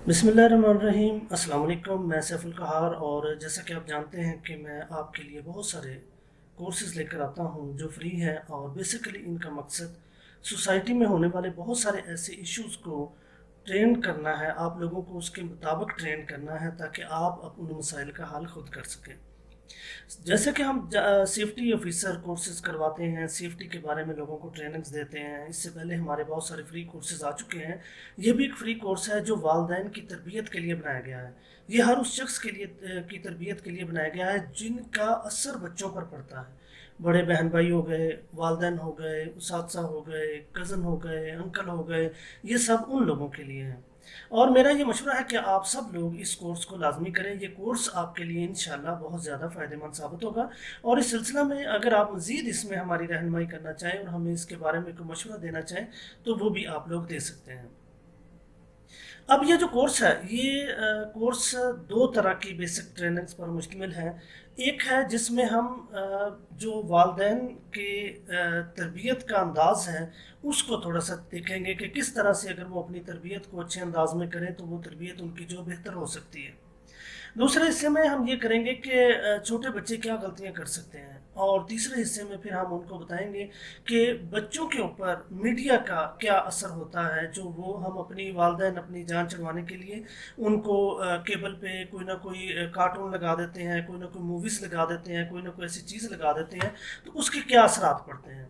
بسم اللہ الرحمن الرحیم۔ السلام علیکم، میں سیف القہار، اور جیسا کہ آپ جانتے ہیں کہ میں آپ کے لیے بہت سارے کورسز لے کر آتا ہوں جو فری ہیں، اور بیسیکلی ان کا مقصد سوسائٹی میں ہونے والے بہت سارے ایسے ایشوز کو ٹرین کرنا ہے، آپ لوگوں کو اس کے مطابق ٹرین کرنا ہے تاکہ آپ ان مسائل کا حل خود کر سکیں۔ جیسے کہ ہم سیفٹی آفیسر کورسز کرواتے ہیں، سیفٹی کے بارے میں لوگوں کو ٹریننگز دیتے ہیں۔ اس سے پہلے ہمارے بہت سارے فری کورسز آ چکے ہیں۔ یہ بھی ایک فری کورس ہے جو والدین کی تربیت کے لیے بنایا گیا ہے۔ یہ ہر اس شخص کے لیے کی تربیت کے لیے بنایا گیا ہے جن کا اثر بچوں پر پڑتا ہے۔ بڑے بہن بھائی ہو گئے، والدین ہو گئے، اساتذہ ہو گئے، کزن ہو گئے، انکل ہو گئے، یہ سب ان لوگوں کے لیے ہیں۔ اور میرا یہ مشورہ ہے کہ آپ سب لوگ اس کورس کو لازمی کریں۔ یہ کورس آپ کے لیے انشاءاللہ بہت زیادہ فائدہ مند ثابت ہوگا، اور اس سلسلہ میں اگر آپ مزید اس میں ہماری رہنمائی کرنا چاہیں اور ہمیں اس کے بارے میں کوئی مشورہ دینا چاہیں تو وہ بھی آپ لوگ دے سکتے ہیں۔ اب یہ جو کورس ہے، یہ کورس دو طرح کی بیسک ٹریننگز پر مشتمل ہے۔ ایک ہے جس میں ہم جو والدین کے تربیت کا انداز ہے اس کو تھوڑا سا دیکھیں گے کہ کس طرح سے اگر وہ اپنی تربیت کو اچھے انداز میں کریں تو وہ تربیت ان کی جو بہتر ہو سکتی ہے۔ دوسرے حصے میں ہم یہ کریں گے کہ چھوٹے بچے کیا غلطیاں کر سکتے ہیں، اور تیسرے حصے میں پھر ہم ان کو بتائیں گے کہ بچوں کے اوپر میڈیا کا کیا اثر ہوتا ہے، جو وہ ہم اپنی والدین اپنی جان چھڑوانے کے لیے ان کو کیبل پہ کوئی نہ کوئی کارٹون لگا دیتے ہیں، کوئی نہ کوئی موویز لگا دیتے ہیں، کوئی نہ کوئی ایسی چیز لگا دیتے ہیں، تو اس کے کیا اثرات پڑتے ہیں۔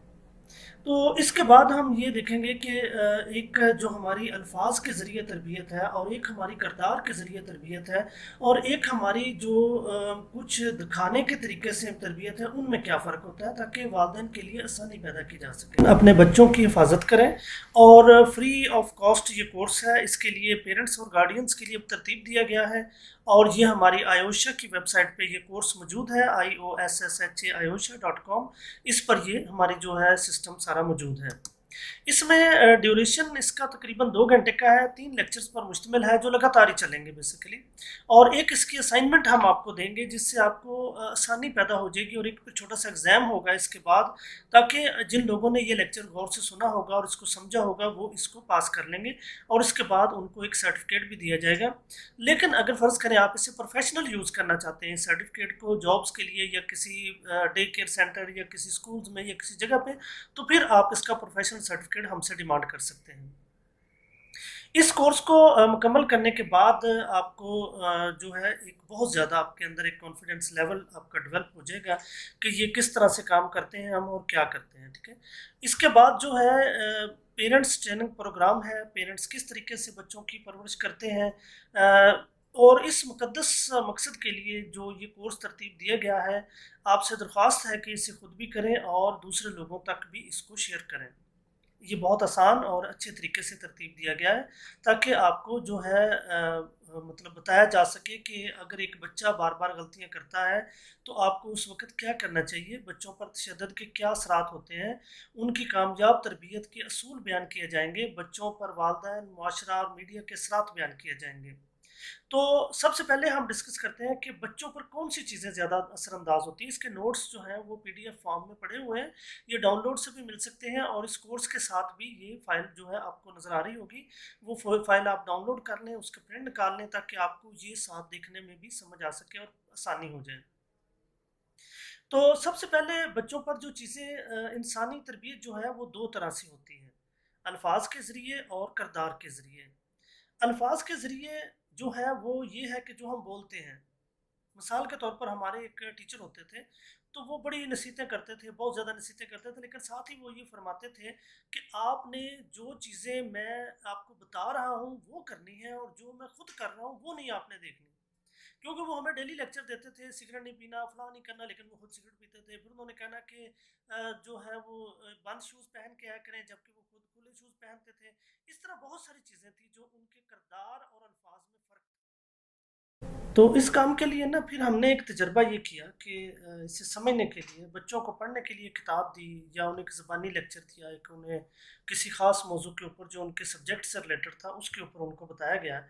تو اس کے بعد ہم یہ دیکھیں گے کہ ایک جو ہماری الفاظ کے ذریعے تربیت ہے، اور ایک ہماری کردار کے ذریعے تربیت ہے، اور ایک ہماری جو کچھ دکھانے کے طریقے سے تربیت ہے، ان میں کیا فرق ہوتا ہے تاکہ والدین کے لیے آسانی پیدا کی جا سکے۔ اپنے بچوں کی حفاظت کریں، اور فری آف کاسٹ یہ کورس ہے۔ اس کے لیے پیرنٹس اور گارڈینز کے لیے ترتیب دیا گیا ہے، اور یہ ہماری آیوشا کی ویب سائٹ پہ یہ کورس موجود ہے، IOSSHA اس پر یہ ہماری جو ہے سسٹم سارا موجود ہے۔ اس میں ڈیوریشن اس کا تقریباً 2 گھنٹے کا ہے، 3 لیکچرز پر مشتمل ہے جو لگاتار ہی چلیں گے بیسیکلی، اور ایک اس کی اسائنمنٹ ہم آپ کو دیں گے جس سے آپ کو آسانی پیدا ہو جائے گی، اور ایک چھوٹا سا ایگزام ہوگا اس کے بعد، تاکہ جن لوگوں نے یہ لیکچر غور سے سنا ہوگا اور اس کو سمجھا ہوگا وہ اس کو پاس کر لیں گے، اور اس کے بعد ان کو ایک سرٹیفکیٹ بھی دیا جائے گا۔ لیکن اگر فرض کریں آپ اسے پروفیشنل یوز کرنا چاہتے ہیں سرٹیفکیٹ کو جابس کے لیے، یا کسی ڈے کیئر سینٹر یا کسی اسکولز میں یا کسی جگہ پہ، تو پھر آپ اس کا پروفیشنل سرٹیفکیٹ ہم سے ڈیمانڈ کر سکتے ہیں۔ اس کورس کو مکمل کرنے کے بعد آپ کو جو ہے ایک بہت زیادہ آپ کے اندر ایک کانفیڈنس لیول آپ کا ڈیولپ ہو جائے گا کہ یہ کس طرح سے کام کرتے ہیں ہم اور کیا کرتے ہیں، ٹھیک ہے۔ اس کے بعد جو ہے پیرنٹس ٹریننگ پروگرام ہے، پیرنٹس کس طریقے سے بچوں کی پرورش کرتے ہیں، اور اس مقدس مقصد کے لیے جو یہ کورس ترتیب دیا گیا ہے، آپ سے درخواست ہے کہ اسے خود بھی کریں اور دوسرے لوگوں تک بھی اس کو شیئر کریں۔ یہ بہت آسان اور اچھے طریقے سے ترتیب دیا گیا ہے تاکہ آپ کو جو ہے مطلب بتایا جا سکے کہ اگر ایک بچہ بار بار غلطیاں کرتا ہے تو آپ کو اس وقت کیا کرنا چاہیے، بچوں پر تشدد کے کیا اثرات ہوتے ہیں، ان کی کامیاب تربیت کے اصول بیان کیے جائیں گے، بچوں پر والدین، معاشرہ اور میڈیا کے اثرات بیان کیے جائیں گے۔ تو سب سے پہلے ہم ڈسکس کرتے ہیں کہ بچوں پر کون سی چیزیں زیادہ اثر انداز ہوتی ہیں۔ اس کے نوٹس جو ہیں وہ PDF فارم میں پڑے ہوئے ہیں، یہ ڈاؤن لوڈ سے بھی مل سکتے ہیں، اور اس کورس کے ساتھ بھی یہ فائل جو ہے آپ کو نظر آ رہی ہوگی، وہ فائل آپ ڈاؤن لوڈ کر لیں، اس کا پرنٹ نکال لیں تاکہ آپ کو یہ ساتھ دیکھنے میں بھی سمجھ آ سکے اور آسانی ہو جائے۔ تو سب سے پہلے بچوں پر جو چیزیں انسانی تربیت جو ہے وہ دو طرح سے ہوتی ہے، الفاظ کے ذریعے اور کردار کے ذریعے۔ الفاظ کے ذریعے جو ہے وہ یہ ہے کہ جو ہم بولتے ہیں، مثال کے طور پر ہمارے ایک ٹیچر ہوتے تھے، تو وہ بڑی نصیحتیں کرتے تھے، بہت زیادہ نصیحتیں کرتے تھے، لیکن ساتھ ہی وہ یہ فرماتے تھے کہ آپ نے جو چیزیں میں آپ کو بتا رہا ہوں وہ کرنی ہے، اور جو میں خود کر رہا ہوں وہ نہیں آپ نے دیکھنی، کیونکہ وہ ہمیں ڈیلی لیکچر دیتے تھے سگریٹ نہیں پینا، فلاں نہیں کرنا، لیکن وہ خود سگریٹ پیتے تھے۔ پھر انہوں نے کہنا کہ جو ہے وہ بند شوز پہن کے آیا کریں جبکہ وہ خود کھلے شوز پہنتے تھے۔ اس طرح بہت ساری چیزیں تھیں جو ان کے کردار اور الفاظ میں فرق تھا۔ تو اس کام کے لیے نا پھر ہم نے ایک تجربہ یہ کیا کہ اسے سمجھنے کے لیے بچوں کو پڑھنے کے لیے کتاب دی، یا انہیں ایک زبانی لیکچر دیا، ایک انہیں کسی خاص موضوع کے اوپر جو ان کے سبجیکٹ سے ریلیٹڈ تھا اس کے اوپر ان کو بتایا گیا،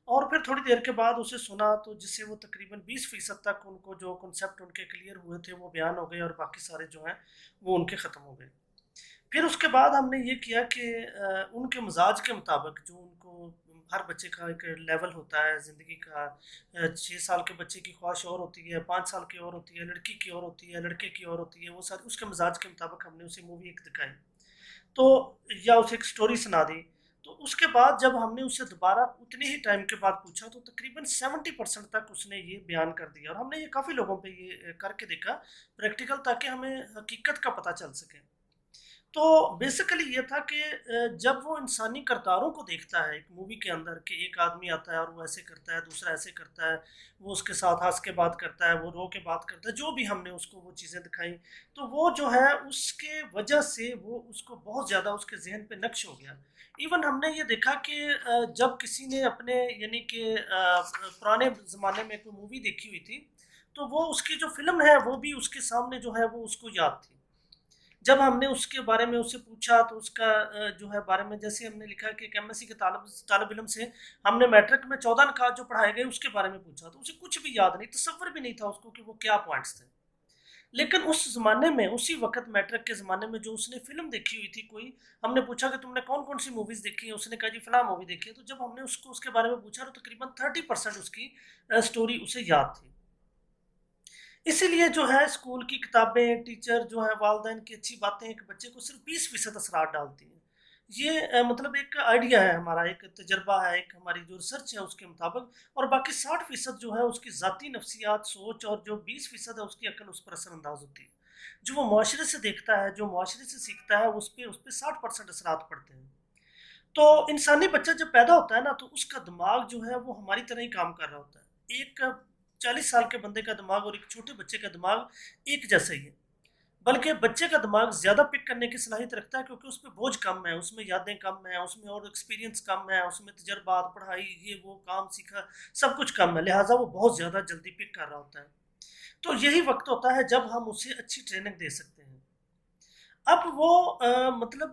اور پھر تھوڑی دیر کے بعد اسے سنا، تو جس سے وہ تقریباً 20% تک ان کو جو کنسیپٹ ان کے کلیئر ہوئے تھے وہ بیان ہو گئے، اور باقی سارے جو ہیں وہ ان کے ختم ہو گئے۔ پھر اس کے بعد ہم نے یہ کیا کہ ان کے مزاج کے مطابق جو ان کو ہر بچے کا ایک لیول ہوتا ہے زندگی کا، 6 سال کے بچے کی خواہش اور ہوتی ہے، 5 سال کی اور ہوتی ہے، لڑکی کی اور ہوتی ہے، لڑکے کی اور ہوتی ہے، وہ ساری اس کے مزاج کے مطابق ہم نے اسے مووی ایک دکھائی، تو یا اسے ایک سٹوری سنا دی۔ تو اس کے بعد جب ہم نے اسے دوبارہ اتنے ہی ٹائم کے بعد پوچھا تو تقریباً 70% تک اس نے یہ بیان کر دیا، اور ہم نے یہ کافی لوگوں پہ یہ کر کے دیکھا پریکٹیکل، تاکہ ہمیں حقیقت کا پتہ چل سکے۔ تو بیسیکلی یہ تھا کہ جب وہ انسانی کرداروں کو دیکھتا ہے ایک مووی کے اندر، کہ ایک آدمی آتا ہے اور وہ ایسے کرتا ہے، دوسرا ایسے کرتا ہے، وہ اس کے ساتھ ہنس کے بات کرتا ہے، وہ رو کے بات کرتا ہے، جو بھی ہم نے اس کو وہ چیزیں دکھائیں، تو وہ جو ہے اس کے وجہ سے وہ اس کو بہت زیادہ اس کے ذہن پہ نقش ہو گیا۔ ایون ہم نے یہ دیکھا کہ جب کسی نے اپنے یعنی کہ پرانے زمانے میں کوئی مووی دیکھی ہوئی تھی، تو وہ اس کی جو فلم ہے وہ بھی اس کے سامنے جو ہے وہ اس کو یاد تھی۔ جب ہم نے اس کے بارے میں اس سے پوچھا تو اس کا جو ہے بارے میں، جیسے ہم نے لکھا کہ ایک ایم ایس سی کے طالب علم سے ہم نے میٹرک میں 14 نکات جو پڑھائے گئے اس کے بارے میں پوچھا، تو اسے کچھ بھی یاد نہیں، تصور بھی نہیں تھا اس کو کہ وہ کیا پوائنٹس تھے۔ لیکن اس زمانے میں، اسی وقت میٹرک کے زمانے میں، جو اس نے فلم دیکھی ہوئی تھی کوئی، ہم نے پوچھا کہ تم نے کون کون سی موویز دیکھی ہیں، اس نے کہا جی فلاں مووی دیکھی ہے۔ تو جب ہم نے اس کو اس کے بارے میں پوچھا تو تقریباً 30% اس کی سٹوری اسے یاد تھی۔ اسی لیے جو ہے اسکول کی کتابیں، ٹیچر جو ہے، والدین کی اچھی باتیں ایک بچے کو صرف 20% اثرات ڈالتی ہیں۔ یہ مطلب ایک آئیڈیا ہے ہمارا، ایک تجربہ ہے، ایک ہماری جو ریسرچ ہے اس کے مطابق، اور باقی 60% جو ہے اس کی ذاتی نفسیات، سوچ، اور جو 20% ہے اس کی عقل اس پر اثر انداز ہوتی ہے۔ جو وہ معاشرے سے دیکھتا ہے، جو معاشرے سے سیکھتا ہے، اس پہ 60% اثرات پڑتے ہیں۔ تو انسانی بچہ جب پیدا ہوتا ہے نا، تو اس کا دماغ جو ہے وہ ہماری طرح ہی کام کر رہا ہوتا ہے۔ ایک 40 سال کے بندے کا دماغ اور ایک چھوٹے بچے کا دماغ ایک جیسا ہی ہے، بلکہ بچے کا دماغ زیادہ پک کرنے کی صلاحیت رکھتا ہے، کیونکہ اس پہ بوجھ کم ہے، اس میں یادیں کم ہیں، اس میں اور ایکسپیرینس کم ہے، اس میں تجربات، پڑھائی، یہ وہ کام سیکھا، سب کچھ کم ہے، لہٰذا وہ بہت زیادہ جلدی پک کر رہا ہوتا ہے۔ تو یہی وقت ہوتا ہے جب ہم اسے اچھی ٹریننگ دے سکتے ہیں۔ اب وہ مطلب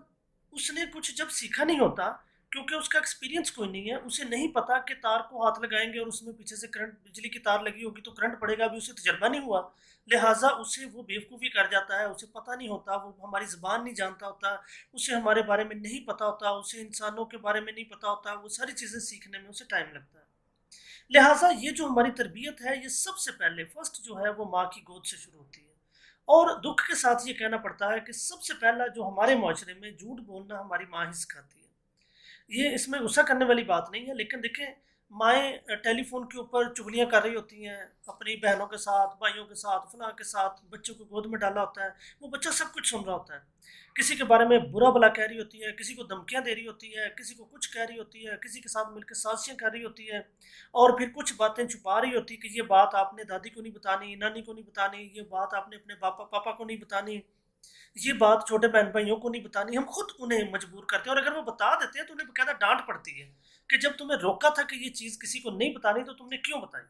اس نے کچھ جب سیکھا نہیں ہوتا، کیونکہ اس کا ایکسپیرینس کوئی نہیں ہے، اسے نہیں پتا کہ تار کو ہاتھ لگائیں گے اور اس میں پیچھے سے کرنٹ، بجلی کی تار لگی ہوگی تو کرنٹ پڑے گا، ابھی اسے تجربہ نہیں ہوا، لہٰذا اسے وہ بیوقوفی کر جاتا ہے، اسے پتہ نہیں ہوتا، وہ ہماری زبان نہیں جانتا ہوتا، اسے ہمارے بارے میں نہیں پتا ہوتا، اسے انسانوں کے بارے میں نہیں پتا ہوتا، وہ ساری چیزیں سیکھنے میں اسے ٹائم لگتا ہے۔ لہٰذا یہ جو ہماری تربیت ہے، یہ سب سے پہلے فرسٹ جو ہے وہ ماں کی گود سے شروع ہوتی ہے۔ اور دکھ کے ساتھ یہ کہنا پڑتا ہے کہ سب سے پہلا جو ہمارے معاشرے میں جھوٹ بولنا ہماری ماں ہی سکھاتی ہے۔ یہ اس میں غصہ کرنے والی بات نہیں ہے، لیکن دیکھیں، مائیں ٹیلی فون کے اوپر چغلیاں کر رہی ہوتی ہیں اپنی بہنوں کے ساتھ، بھائیوں کے ساتھ، فلاں کے ساتھ، بچوں کو گود میں ڈالا ہوتا ہے، وہ بچہ سب کچھ سن رہا ہوتا ہے، کسی کے بارے میں برا بلا کہہ رہی ہوتی ہے، کسی کو دھمکیاں دے رہی ہوتی ہے، کسی کو کچھ کہہ رہی ہوتی ہے، کسی کے ساتھ مل کے سازشیں کر رہی ہوتی ہے، اور پھر کچھ باتیں چھپا رہی ہوتی کہ یہ بات آپ نے دادی کو نہیں بتانی، نانی کو نہیں بتانی، یہ بات آپ نے اپنے پاپا کو نہیں بتانی، یہ بات چھوٹے بہن بھائیوں کو نہیں بتانی۔ ہم خود انہیں مجبور کرتے ہیں، اور اگر وہ بتا دیتے ہیں تو انہیں باقاعدہ ڈانٹ پڑتی ہے کہ جب تمہیں روکا تھا کہ یہ چیز کسی کو نہیں بتانی تو تم نے کیوں بتائی۔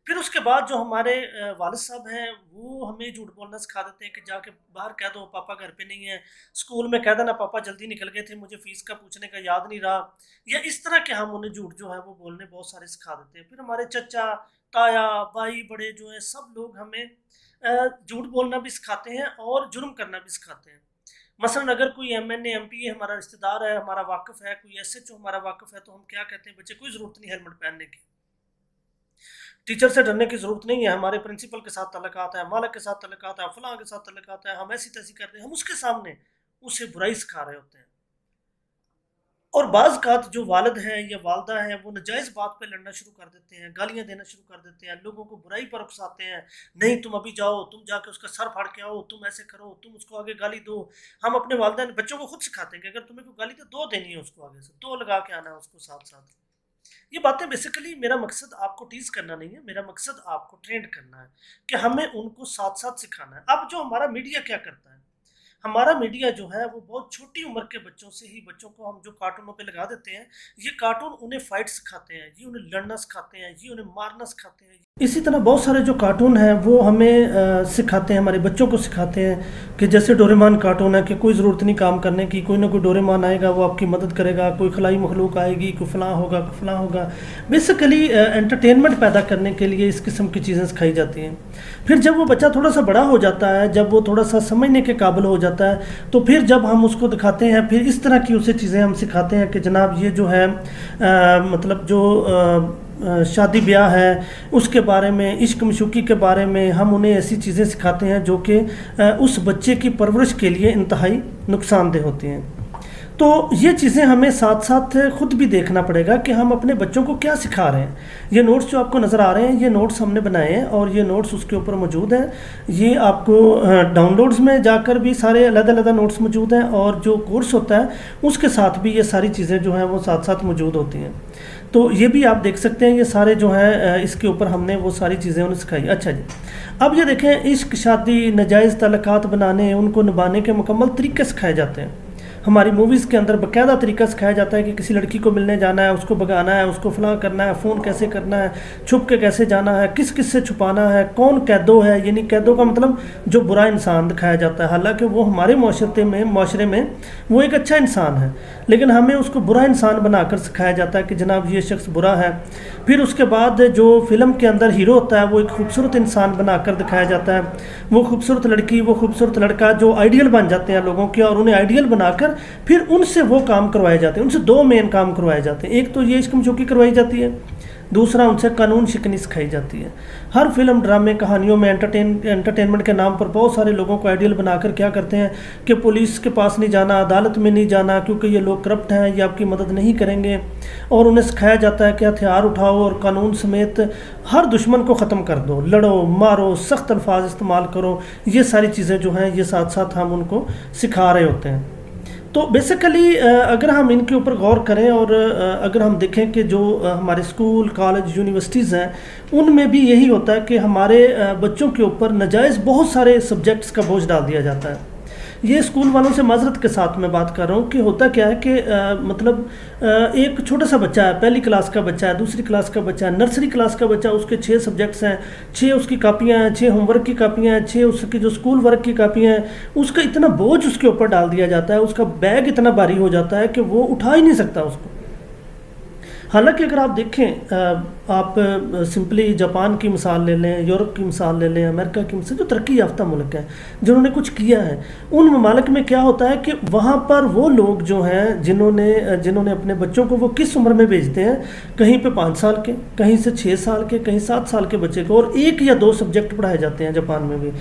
پھر اس کے بعد جو ہمارے والد صاحب ہیں وہ ہمیں جھوٹ بولنا سکھا دیتے ہیں کہ جا کے باہر کہہ دو پاپا گھر پہ نہیں ہے، اسکول میں کہہ دینا پاپا جلدی نکل گئے تھے، مجھے فیس کا پوچھنے کا یاد نہیں رہا، یا اس طرح کے ہم انہیں جھوٹ جو ہے وہ بولنے بہت سارے سکھا دیتے ہیں۔ پھر ہمارے چچا، تایا، بھائی بڑے جو ہیں، سب لوگ ہمیں جھوٹ بولنا بھی سکھاتے ہیں اور جرم کرنا بھی سکھاتے ہیں۔ مثلاً اگر کوئی ایم این اے، ایم پی اے ہمارا رشتہ دار ہے، ہمارا واقف ہے، کوئی ایس ایچ او ہمارا واقف ہے، تو ہم کیا کہتے ہیں، بچے کوئی ضرورت نہیں ہیلمٹ پہننے کی، ٹیچر سے ڈرنے کی ضرورت نہیں ہے، ہمارے پرنسپل کے ساتھ تعلقات ہے، مالک کے ساتھ تعلقات ہے، فلاں کے ساتھ تعلقات ہے، ہم ایسی تیسی کرتے ہیں، ہم اس کے سامنے اسے برائی سکھا رہے ہوتے ہیں۔ اور بعض اوقات جو والد ہیں یا والدہ ہیں وہ نجائز بات پہ لڑنا شروع کر دیتے ہیں، گالیاں دینا شروع کر دیتے ہیں، لوگوں کو برائی پر اکساتے ہیں، نہیں تم ابھی جاؤ، تم جا کے اس کا سر پھاڑ کے آؤ، تم ایسے کرو، تم اس کو آگے گالی دو۔ ہم اپنے والدین بچوں کو خود سکھاتے ہیں کہ اگر تمہیں کوئی گالی تو دو دینی ہے، اس کو آگے سے دو لگا کے آنا ہے اس کو ساتھ ساتھ۔ یہ باتیں بیسیکلی میرا مقصد آپ کو ٹیز کرنا نہیں ہے، میرا مقصد آپ کو ٹرینڈ کرنا ہے کہ ہمیں ان کو ساتھ ساتھ سکھانا ہے۔ اب جو ہمارا میڈیا کیا کرتا ہے، ہمارا میڈیا جو ہے وہ بہت چھوٹی عمر کے بچوں سے ہی، بچوں کو ہم جو کارٹونوں پہ لگا دیتے ہیں، یہ کارٹون انہیں فائٹ سکھاتے ہیں، یہ انہیں لڑنا سکھاتے ہیں، یہ انہیں مارنا سکھاتے ہیں، اسی طرح بہت سارے جو کارٹون ہیں وہ ہمیں سکھاتے ہیں، ہمارے بچوں کو سکھاتے ہیں کہ جیسے ڈوریمان کارٹون ہے کہ کوئی ضرورت نہیں کام کرنے کی، کوئی نہ کوئی ڈوریمان آئے گا وہ آپ کی مدد کرے گا، کوئی خلائی مخلوق آئے گی، کوئی فلاں ہوگا کوئی فلاں ہوگا. بیسیکلی انٹرٹینمنٹ پیدا کرنے کے لیے اس قسم کی چیزیں سکھائی جاتی ہیں. پھر جب وہ بچہ تھوڑا سا بڑا ہو جاتا ہے، جب وہ تھوڑا سا سمجھنے کے قابل ہو جاتا ہے، تو پھر جب ہم اس کو دکھاتے ہیں، پھر اس طرح کی اسے چیزیں ہم سکھاتے ہیں کہ جناب یہ جو ہے مطلب جو شادی بیاہ ہے اس کے بارے میں، عشق مشوقی کے بارے میں ہم انہیں ایسی چیزیں سکھاتے ہیں جو کہ اس بچے کی پرورش کے لیے انتہائی نقصان دہ ہوتی ہیں. تو یہ چیزیں ہمیں ساتھ ساتھ خود بھی دیکھنا پڑے گا کہ ہم اپنے بچوں کو کیا سکھا رہے ہیں. یہ نوٹس جو آپ کو نظر آ رہے ہیں، یہ نوٹس ہم نے بنائے ہیں اور یہ نوٹس اس کے اوپر موجود ہیں. یہ آپ کو ڈاؤن لوڈز میں جا کر بھی سارے علیحدہ علیحدہ نوٹس موجود ہیں، اور جو کورس ہوتا ہے اس کے ساتھ بھی یہ ساری چیزیں جو ہیں وہ ساتھ ساتھ موجود ہوتی ہیں. تو یہ بھی آپ دیکھ سکتے ہیں، یہ سارے جو ہیں اس کے اوپر ہم نے وہ ساری چیزیں انہیں سکھائی. اچھا جی، اب یہ دیکھیں، عشق، شادی، ناجائز تعلقات بنانے، ان کو نبھانے کے مکمل طریقے سکھائے جاتے ہیں. ہماری موویز کے اندر باقاعدہ طریقہ سکھایا جاتا ہے کہ کسی لڑکی کو ملنے جانا ہے، اس کو بھگانا ہے، اس کو فلاں کرنا ہے، فون کیسے کرنا ہے، چھپ کے کیسے جانا ہے، کس کس سے چھپانا ہے، کون قیدو ہے. یعنی قیدو کا مطلب جو برا انسان دکھایا جاتا ہے، حالانکہ وہ ہمارے معاشرے میں وہ ایک اچھا انسان ہے، لیکن ہمیں اس کو برا انسان بنا کر سکھایا جاتا ہے کہ جناب یہ شخص برا ہے. پھر اس کے بعد جو فلم کے اندر ہیرو ہوتا ہے وہ ایک خوبصورت انسان بنا کر دکھایا جاتا ہے. وہ خوبصورت لڑکی، وہ خوبصورت لڑکا جو آئیڈیل بن جاتے ہیں لوگوں کے، اور انہیں آئیڈیل بنا کر پھر ان سے وہ کام کروائے جاتے ہیں. ان سے دو مین کام کروائے جاتے ہیں، ایک تو یہ عشق مشوقی کروائی جاتی ہے، دوسرا ان سے قانون شکنی سکھائی جاتی ہے. ہر فلم، ڈرامے، کہانیوں میں انٹرٹینمنٹ کے نام پر بہت سارے لوگوں کو آئیڈیل بنا کر کیا کرتے ہیں کہ پولیس کے پاس نہیں جانا، عدالت میں نہیں جانا، کیونکہ یہ لوگ کرپٹ ہیں، یہ آپ کی مدد نہیں کریں گے. اور انہیں سکھایا جاتا ہے کہ ہتھیار اٹھاؤ اور قانون سمیت ہر دشمن کو ختم کر دو، لڑو، مارو، سخت الفاظ استعمال کرو. یہ ساری چیزیں جو ہیں یہ ساتھ ساتھ ہم ان کو سکھا رہے ہوتے ہیں. تو بیسیکلی اگر ہم ان کے اوپر غور کریں اور اگر ہم دیکھیں کہ جو ہمارے اسکول، کالج، یونیورسٹیز ہیں، ان میں بھی یہی ہوتا ہے کہ ہمارے بچوں کے اوپر ناجائز بہت سارے سبجیکٹس کا بوجھ ڈال دیا جاتا ہے. یہ اسکول والوں سے معذرت کے ساتھ میں بات کر رہا ہوں کہ ہوتا کیا ہے کہ مطلب ایک چھوٹا سا بچہ ہے، پہلی کلاس کا بچہ ہے، دوسری کلاس کا بچہ ہے، نرسری کلاس کا بچہ، اس کے 6 سبجیکٹس ہیں، 6 اس کی کاپیاں ہیں، 6 ہوم ورک کی کاپیاں ہیں، 6 اس کی جو اسکول ورک کی کاپیاں ہیں. اس کا اتنا بوجھ اس کے اوپر ڈال دیا جاتا ہے، اس کا بیگ اتنا بھاری ہو جاتا ہے کہ وہ اٹھا ہی نہیں سکتا اس کو. حالانکہ اگر آپ دیکھیں، آپ سمپلی جاپان کی مثال لے لیں، یورپ کی مثال لے لیں، امریکہ کی مثال، جو ترقی یافتہ ملک ہیں جنہوں نے کچھ کیا ہے، ان ممالک میں کیا ہوتا ہے کہ وہاں پر وہ لوگ جو ہیں جنہوں نے اپنے بچوں کو وہ کس عمر میں بھیجتے ہیں، کہیں پہ 5 سال کے، کہیں سے 6 سال کے، کہیں 7 سال کے بچے کو، اور 1 یا 2 سبجیکٹ پڑھائے جاتے ہیں. جاپان میں بھی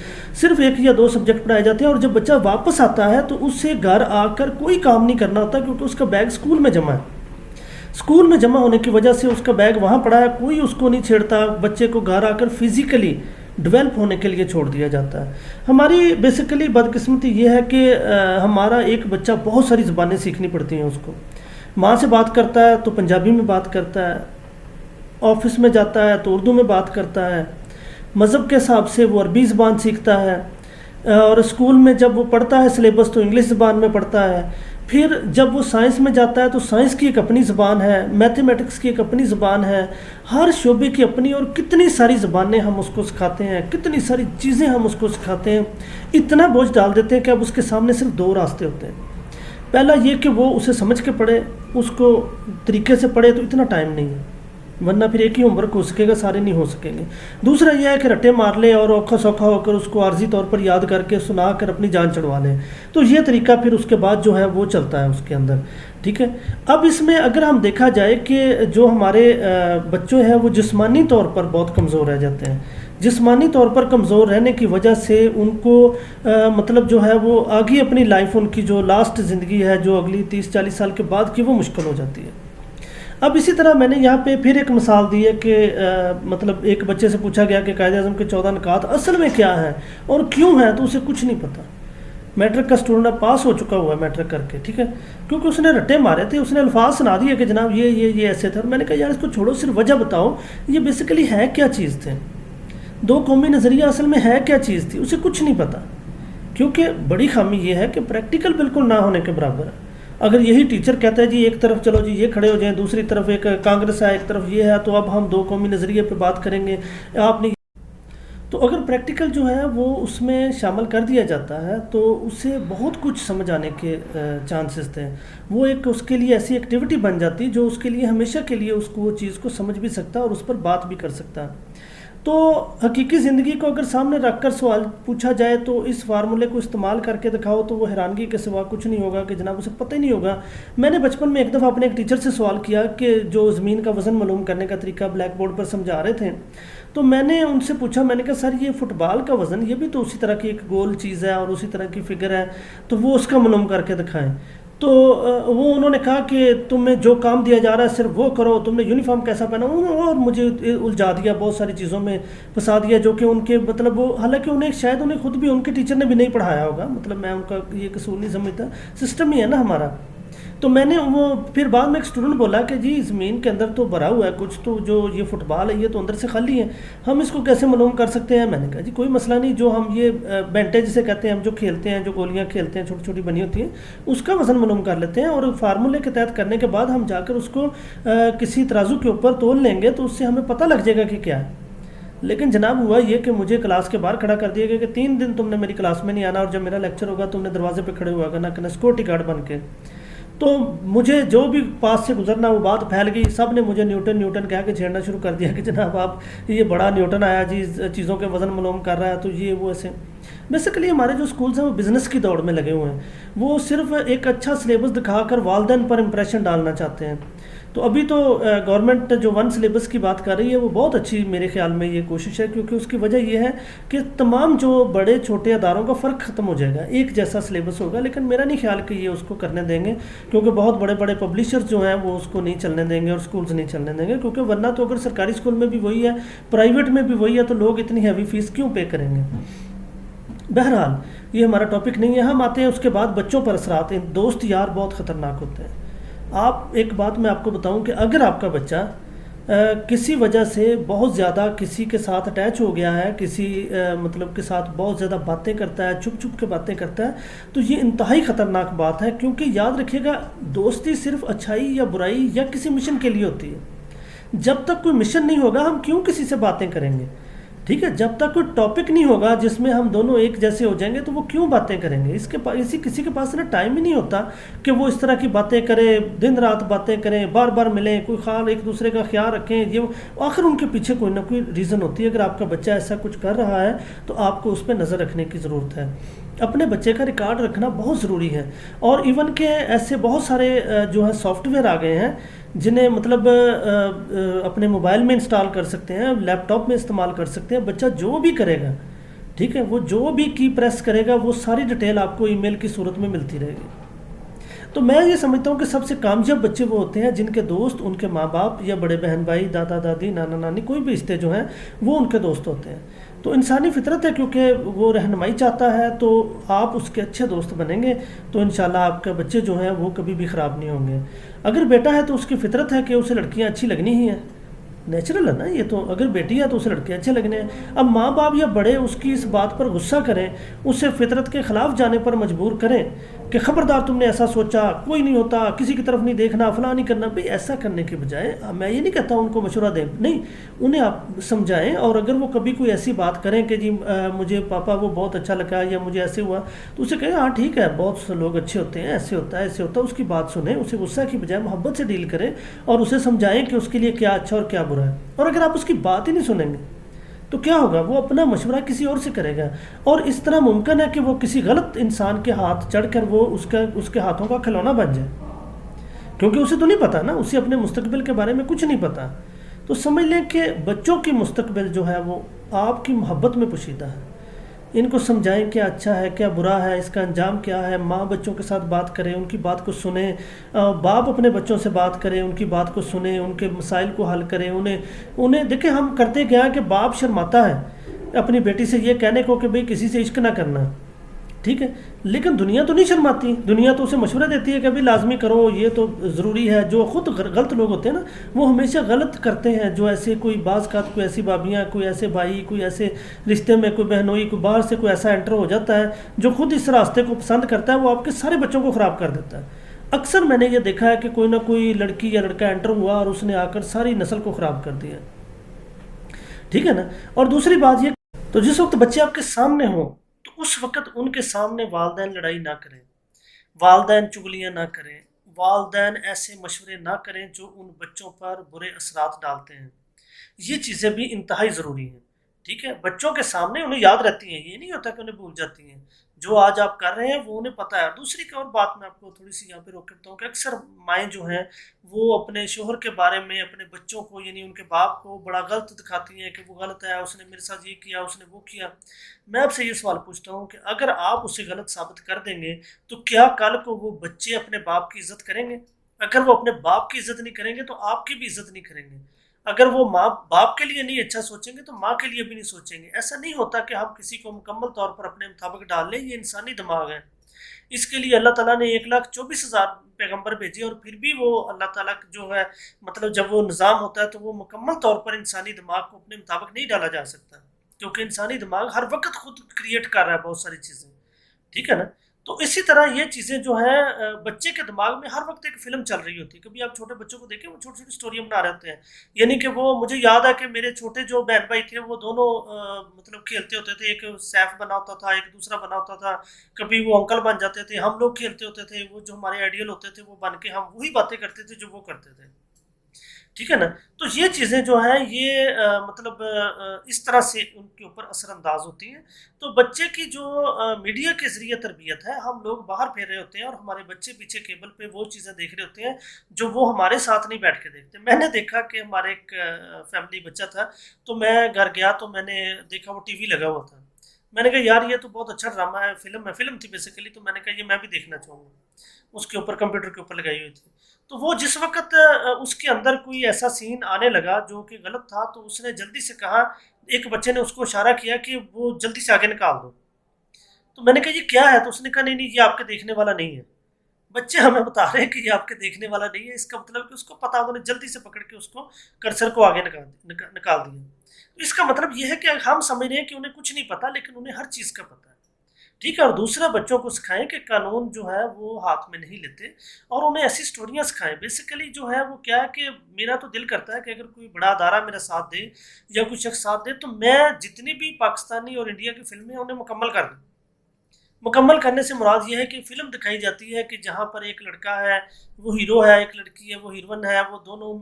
صرف 1 یا 2 سبجیکٹ پڑھائے جاتے ہیں، اور جب بچہ واپس آتا ہے تو اس سے گھر آ کر کوئی کام نہیں کرنا ہوتا، کیونکہ اس کا بیگ اسکول میں جمع ہے. اسکول میں جمع ہونے کی وجہ سے اس کا بیگ وہاں پڑا ہے، کوئی اس کو نہیں چھیڑتا. بچے کو گھر آ کر فزیکلی ڈیولپ ہونے کے لیے چھوڑ دیا جاتا ہے. ہماری بیسیکلی بدقسمتی یہ ہے کہ ہمارا ایک بچہ بہت ساری زبانیں سیکھنی پڑتی ہیں اس کو. ماں سے بات کرتا ہے تو پنجابی میں بات کرتا ہے، آفس میں جاتا ہے تو اردو میں بات کرتا ہے، مذہب کے حساب سے وہ عربی زبان سیکھتا ہے، اور اسکول میں جب وہ پڑھتا ہے سلیبس تو انگلش زبان میں پڑھتا ہے. پھر جب وہ سائنس میں جاتا ہے تو سائنس کی ایک اپنی زبان ہے، میتھمیٹکس کی ایک اپنی زبان ہے، ہر شعبے کی اپنی، اور کتنی ساری زبانیں ہم اس کو سکھاتے ہیں، کتنی ساری چیزیں ہم اس کو سکھاتے ہیں. اتنا بوجھ ڈال دیتے ہیں کہ اب اس کے سامنے صرف 2 راستے ہوتے ہیں. پہلا یہ کہ وہ اسے سمجھ کے پڑھے، اس کو طریقے سے پڑھے، تو اتنا ٹائم نہیں ہے، ورنہ پھر ایک ہی ہوم ورک ہو سکے گا، سارے نہیں ہو سکیں گے. دوسرا یہ ہے کہ رٹے مار لے اور اوکھا سوکھا ہو کر اس کو عارضی طور پر یاد کر کے سنا کر اپنی جان چڑھوا لیں. تو یہ طریقہ پھر اس کے بعد جو ہے وہ چلتا ہے اس کے اندر. ٹھیک ہے. اب اس میں اگر ہم دیکھا جائے کہ جو ہمارے بچے ہیں وہ جسمانی طور پر بہت کمزور رہ جاتے ہیں. جسمانی طور پر کمزور رہنے کی وجہ سے ان کو مطلب جو ہے وہ آگے اپنی لائف، ان کی جو لاسٹ زندگی ہے، جو اگلی 30-40 سال کے بعد کی، وہ مشکل ہو جاتی ہے. اب اسی طرح میں نے یہاں پہ پھر ایک مثال دی ہے کہ مطلب ایک بچے سے پوچھا گیا کہ قائد اعظم کے 14 نکات اصل میں کیا ہیں اور کیوں ہیں، تو اسے کچھ نہیں پتہ. میٹرک کا اسٹوڈنٹ پاس ہو چکا ہوا ہے میٹرک کر کے، ٹھیک ہے، کیونکہ اس نے رٹے مارے تھے، اس نے الفاظ سنا دیے کہ جناب یہ ایسے تھے. اور میں نے کہا یار اس کو چھوڑو، صرف وجہ بتاؤ یہ بیسیکلی ہے کیا چیز تھے، 2 قومی نظریہ اصل میں ہے کیا چیز تھی. اسے کچھ نہیں پتہ، کیونکہ بڑی خامی یہ ہے کہ پریکٹیکل بالکل نہ ہونے کے برابر ہے. اگر یہی ٹیچر کہتا ہے جی ایک طرف چلو جی یہ کھڑے ہو جائیں، دوسری طرف ایک کانگریس ہے، ایک طرف یہ ہے، تو اب ہم دو قومی نظریے پہ بات کریں گے، آپ نے تو اگر پریکٹیکل جو ہے وہ اس میں شامل کر دیا جاتا ہے تو اسے بہت کچھ سمجھ آنے کے چانسز تھے. وہ ایک اس کے لیے ایسی ایکٹیویٹی بن جاتی جو اس کے لیے ہمیشہ کے لیے اس کو وہ چیز کو سمجھ بھی سکتا اور اس پر بات بھی کر سکتا. تو حقیقی زندگی کو اگر سامنے رکھ کر سوال پوچھا جائے تو اس فارمولے کو استعمال کر کے دکھاؤ تو وہ حیرانگی کے سوا کچھ نہیں ہوگا کہ جناب اسے پتہ ہی نہیں ہوگا. میں نے بچپن میں ایک دفعہ اپنے ایک ٹیچر سے سوال کیا کہ جو زمین کا وزن معلوم کرنے کا طریقہ بلیک بورڈ پر سمجھا رہے تھے، تو میں نے ان سے پوچھا، میں نے کہا سر یہ فٹ بال کا وزن یہ بھی تو اسی طرح کی ایک گول چیز ہے اور اسی طرح کی فگر ہے، تو وہ اس کا معلوم کر کے دکھائیں. تو وہ انہوں نے کہا کہ تمہیں جو کام دیا جا رہا ہے صرف وہ کرو، تم نے یونیفارم کیسا پہنا، اور مجھے الجھا دیا، بہت ساری چیزوں میں پھنسا دیا جو کہ ان کے مطلب وہ حالانکہ انہیں خود بھی ان کے ٹیچر نے بھی نہیں پڑھایا ہوگا، مطلب میں ان کا یہ قصور نہیں سمجھتا، سسٹم ہی ہے نا ہمارا. تو میں نے وہ پھر بعد میں ایک اسٹوڈنٹ بولا کہ جی زمین کے اندر تو بھرا ہوا ہے کچھ، تو جو یہ فٹ بال ہے یہ تو اندر سے خالی ہے، ہم اس کو کیسے معلوم کر سکتے ہیں؟ میں نے کہا جی کوئی مسئلہ نہیں، جو ہم یہ بینٹے جسے کہتے ہیں ہم جو کھیلتے ہیں، جو گولیاں کھیلتے ہیں چھوٹی چھوٹی بنی ہوتی ہیں، اس کا وزن معلوم کر لیتے ہیں اور فارمولے کے تحت کرنے کے بعد ہم جا کر اس کو کسی ترازو کے اوپر تول لیں گے تو اس سے ہمیں پتہ لگ جائے گا کہ کیا ہے. لیکن جناب ہوا یہ کہ مجھے کلاس کے باہر کھڑا کر دیا گیا کہ 3 دن تم نے میری کلاس میں نہیں آنا، اور جب میرا لیکچر ہوگا تم نے دروازے پہ کھڑے ہوا کرنا کہ سیکورٹی گارڈ بن کے. تو مجھے جو بھی پاس سے گزرنا وہ بات پھیل گئی، سب نے مجھے نیوٹن کہہ کے چھیڑنا شروع کر دیا کہ جناب آپ یہ بڑا نیوٹن آیا جی چیزوں کے وزن معلوم کر رہا ہے، تو یہ وہ ایسے. بیسیکلی ہمارے جو اسکولز ہیں وہ بزنس کی دوڑ میں لگے ہوئے ہیں، وہ صرف ایک اچھا سلیبس دکھا کر والدین پر امپریشن ڈالنا چاہتے ہیں. تو ابھی تو گورنمنٹ جو 1 سلیبس کی بات کر رہی ہے وہ بہت اچھی میرے خیال میں یہ کوشش ہے، کیونکہ اس کی وجہ یہ ہے کہ تمام جو بڑے چھوٹے اداروں کا فرق ختم ہو جائے گا، ایک جیسا سلیبس ہوگا. لیکن میرا نہیں خیال کہ یہ اس کو کرنے دیں گے، کیونکہ بہت بڑے بڑے پبلشرز جو ہیں وہ اس کو نہیں چلنے دیں گے اور اسکولز نہیں چلنے دیں گے، کیونکہ ورنہ تو اگر سرکاری اسکول میں بھی وہی ہے، پرائیویٹ میں بھی وہی ہے، تو لوگ اتنی ہیوی فیس کیوں پے کریں گے؟ بہرحال یہ ہمارا ٹاپک نہیں ہے. ہم آتے ہیں اس کے بعد بچوں پر اثرات. دوست یار بہت خطرناک ہوتے ہیں. آپ ایک بات میں آپ کو بتاؤں کہ اگر آپ کا بچہ کسی وجہ سے بہت زیادہ کسی کے ساتھ اٹیچ ہو گیا ہے، کسی مطلب کے ساتھ بہت زیادہ باتیں کرتا ہے، چھپ چھپ کے باتیں کرتا ہے، تو یہ انتہائی خطرناک بات ہے. کیونکہ یاد رکھیے گا دوستی صرف اچھائی یا برائی یا کسی مشن کے لیے ہوتی ہے. جب تک کوئی مشن نہیں ہوگا ہم کیوں کسی سے باتیں کریں گے؟ ٹھیک ہے، جب تک کوئی ٹاپک نہیں ہوگا جس میں ہم دونوں ایک جیسے ہو جائیں گے تو وہ کیوں باتیں کریں گے؟ کسی کے پاس ٹائم ہی نہیں ہوتا کہ وہ اس طرح کی باتیں کرے، دن رات باتیں کریں، بار بار ملیں، کوئی خیال ایک دوسرے کا خیال رکھیں. یہ آخر ان کے پیچھے کوئی نہ کوئی ریزن ہوتی ہے. اگر آپ کا بچہ ایسا کچھ کر رہا ہے تو آپ کو اس پہ نظر رکھنے کی ضرورت ہے. اپنے بچے کا ریکارڈ رکھنا بہت ضروری ہے. اور ایون کہ ایسے بہت سارے جو ہے سافٹ ویئر آ گئے ہیں جنہیں مطلب اپنے موبائل میں انسٹال کر سکتے ہیں، لیپ ٹاپ میں استعمال کر سکتے ہیں. بچہ جو بھی کرے گا، ٹھیک ہے، وہ جو بھی کی پریس کرے گا وہ ساری ڈیٹیل آپ کو ای میل کی صورت میں ملتی رہے گی. تو میں یہ سمجھتا ہوں کہ سب سے کامیاب بچے وہ ہوتے ہیں جن کے دوست ان کے ماں باپ یا بڑے بہن بھائی، دادا دادی، نانا نانی، کوئی بھی رشتے جو ہیں وہ ان کے دوست ہوتے ہیں. تو انسانی فطرت ہے، کیونکہ وہ رہنمائی چاہتا ہے، تو آپ اس کے اچھے دوست بنیں گے تو انشاءاللہ آپ کے بچے جو ہیں وہ کبھی بھی خراب نہیں ہوں گے. اگر بیٹا ہے تو اس کی فطرت ہے کہ اسے لڑکیاں اچھی لگنی ہی ہیں، نیچرل ہے نا یہ تو. اگر بیٹی ہے تو اسے لڑکے اچھے لگنے ہیں. اب ماں باپ یا بڑے اس کی اس بات پر غصہ کریں، اسے فطرت کے خلاف جانے پر مجبور کریں کہ خبردار تم نے ایسا سوچا، کوئی نہیں ہوتا، کسی کی طرف نہیں دیکھنا، فلاں نہیں کرنا. بھئی ایسا کرنے کے بجائے میں یہ نہیں کہتا ان کو مشورہ دیں، نہیں، انہیں آپ سمجھائیں. اور اگر وہ کبھی کوئی ایسی بات کریں کہ جی مجھے پاپا وہ بہت اچھا لگا یا مجھے ایسے ہوا، تو اسے کہیں ہاں ٹھیک ہے، بہت سے لوگ اچھے ہوتے ہیں، ایسے ہوتا ہے ایسے ہوتا ہے. اس کی بات سنیں، اسے غصہ کی بجائے محبت سے ڈیل کریں اور اسے سمجھائیں کہ اس کے لیے کیا اچھا اور کیا برا ہے. اور اگر آپ اس کی بات ہی نہیں سنیں گے تو کیا ہوگا؟ وہ اپنا مشورہ کسی اور سے کرے گا، اور اس طرح ممکن ہے کہ وہ کسی غلط انسان کے ہاتھ چڑھ کر وہ اس کے ہاتھوں کا کھلونا بن جائے، کیونکہ اسے تو نہیں پتا نا، اسے اپنے مستقبل کے بارے میں کچھ نہیں پتا. تو سمجھ لیں کہ بچوں کی مستقبل جو ہے وہ آپ کی محبت میں پوشیدہ ہے. ان کو سمجھائیں کیا اچھا ہے کیا برا ہے، اس کا انجام کیا ہے. ماں بچوں کے ساتھ بات کریں، ان کی بات کو سنیں. باپ اپنے بچوں سے بات کریں، ان کی بات کو سنیں، ان کے مسائل کو حل کریں. انہیں دیکھیں، ہم کرتے کیا کہ باپ شرماتا ہے اپنی بیٹی سے یہ کہنے کو کہ بھئی کسی سے عشق نہ کرنا، ٹھیک ہے، لیکن دنیا تو نہیں شرماتی. دنیا تو اسے مشورہ دیتی ہے کہ بھئی لازمی کرو، یہ تو ضروری ہے. جو خود غلط لوگ ہوتے ہیں نا وہ ہمیشہ غلط کرتے ہیں. جو ایسے کوئی بعض کا کوئی ایسی بابیاں، کوئی ایسے بھائی، کوئی ایسے رشتے میں کوئی بہنوئی، کوئی باہر سے کوئی ایسا انٹر ہو جاتا ہے جو خود اس راستے کو پسند کرتا ہے، وہ آپ کے سارے بچوں کو خراب کر دیتا ہے. اکثر میں نے یہ دیکھا ہے کہ کوئی نہ کوئی لڑکی یا لڑکا انٹر ہوا اور اس نے آ کر ساری نسل کو خراب کر دیا، ٹھیک ہے نا۔ اور دوسری بات یہ، تو جس وقت بچے آپ کے سامنے ہوں تو اس وقت ان کے سامنے والدین لڑائی نہ کریں، والدین چگلیاں نہ کریں، والدین ایسے مشورے نہ کریں جو ان بچوں پر برے اثرات ڈالتے ہیں۔ یہ چیزیں بھی انتہائی ضروری ہیں، ٹھیک ہے۔ بچوں کے سامنے انہیں یاد رہتی ہیں، یہ نہیں ہوتا کہ انہیں بھول جاتی ہیں۔ جو آج آپ کر رہے ہیں وہ انہیں پتہ ہے۔ دوسری ایک اور بات میں آپ کو تھوڑی سی یہاں پہ روک کرتا ہوں کہ اکثر مائیں جو ہیں وہ اپنے شوہر کے بارے میں اپنے بچوں کو، یعنی ان کے باپ کو بڑا غلط دکھاتی ہیں کہ وہ غلط ہے، اس نے میرے ساتھ یہ کیا، اس نے وہ کیا۔ میں آپ سے یہ سوال پوچھتا ہوں کہ اگر آپ اسے غلط ثابت کر دیں گے تو کیا کل کو وہ بچے اپنے باپ کی عزت کریں گے؟ اگر وہ اپنے باپ کی عزت نہیں کریں گے تو آپ کی بھی عزت نہیں کریں گے۔ اگر وہ ماں باپ کے لیے نہیں اچھا سوچیں گے تو ماں کے لیے بھی نہیں سوچیں گے۔ ایسا نہیں ہوتا کہ ہم کسی کو مکمل طور پر اپنے مطابق ڈال لیں، یہ انسانی دماغ ہے۔ اس کے لیے اللہ تعالیٰ نے 1,24,000 پیغمبر بھیجے، اور پھر بھی وہ اللہ تعالیٰ جو ہے، مطلب جب وہ نظام ہوتا ہے تو وہ مکمل طور پر انسانی دماغ کو اپنے مطابق نہیں ڈالا جا سکتا، کیونکہ انسانی دماغ ہر وقت خود کریٹ کر رہا ہے بہت ساری چیزیں، ٹھیک ہے نا۔ تو اسی طرح یہ چیزیں جو ہیں بچے کے دماغ میں ہر وقت ایک فلم چل رہی ہوتی ہے۔ کبھی آپ چھوٹے بچوں کو دیکھیں، وہ چھوٹی چھوٹی اسٹوریاں بنا رہے ہوتے ہیں، یعنی کہ وہ، مجھے یاد ہے کہ میرے چھوٹے جو بہن بھائی تھے وہ دونوں مطلب کھیلتے ہوتے تھے، ایک سیف بنا ہوتا تھا، ایک دوسرا بنا ہوتا تھا، کبھی وہ انکل بن جاتے تھے، ہم لوگ کھیلتے ہوتے تھے، وہ جو ہمارے آئیڈیل ہوتے تھے وہ بن کے ہم وہی باتیں کرتے تھے جو وہ کرتے تھے، ٹھیک ہے نا۔ تو یہ چیزیں جو ہیں یہ مطلب اس طرح سے ان کے اوپر اثر انداز ہوتی ہیں۔ تو بچے کی جو میڈیا کے ذریعے تربیت ہے، ہم لوگ باہر پھیر رہے ہوتے ہیں اور ہمارے بچے پیچھے کیبل پہ وہ چیزیں دیکھ رہے ہوتے ہیں جو وہ ہمارے ساتھ نہیں بیٹھ کے دیکھتے۔ میں نے دیکھا کہ ہمارے ایک فیملی بچہ تھا، تو میں گھر گیا تو میں نے دیکھا وہ ٹی وی لگا ہوا تھا۔ میں نے کہا یار یہ تو بہت اچھا ڈرامہ ہے، فلم تھی بیسیکلی، تو میں نے کہا یہ میں بھی دیکھنا چاہوں گا۔ اس کے اوپر کمپیوٹر کے اوپر لگائی ہوئی تھی، تو وہ جس وقت اس کے اندر کوئی ایسا سین آنے لگا جو کہ غلط تھا، تو اس نے جلدی سے کہا، ایک بچے نے اس کو اشارہ کیا کہ وہ جلدی سے آگے نکال دو۔ تو میں نے کہا یہ کیا ہے؟ تو اس نے کہا نہیں نہیں، یہ آپ کے دیکھنے والا نہیں ہے۔ بچے ہمیں بتا رہے ہیں کہ یہ آپ کے دیکھنے والا نہیں ہے، اس کا مطلب کہ اس کو پتا، انہوں نے جلدی سے پکڑ کے اس کو کرسر کو آگے نکال دیا۔ تو اس کا مطلب یہ ہے کہ ہم سمجھ رہے ہیں کہ انہیں کچھ نہیں پتا، لیکن انہیں ہر چیز کا پتا ہے، ٹھیک ہے۔ اور دوسرا بچوں کو سکھائیں کہ قانون جو ہے وہ ہاتھ میں نہیں لیتے، اور انہیں ایسی سٹوریاں سکھائیں۔ بیسیکلی جو ہے وہ کیا ہے کہ میرا تو دل کرتا ہے کہ اگر کوئی بڑا ادارہ میرا ساتھ دے یا کوئی شخص ساتھ دے تو میں جتنی بھی پاکستانی اور انڈیا کی فلمیں انہیں مکمل کر دوں۔ مکمل کرنے سے مراد یہ ہے کہ فلم دکھائی جاتی ہے کہ جہاں پر ایک لڑکا ہے وہ ہیرو ہے، ایک لڑکی ہے وہ ہیروئن ہے، وہ دونوں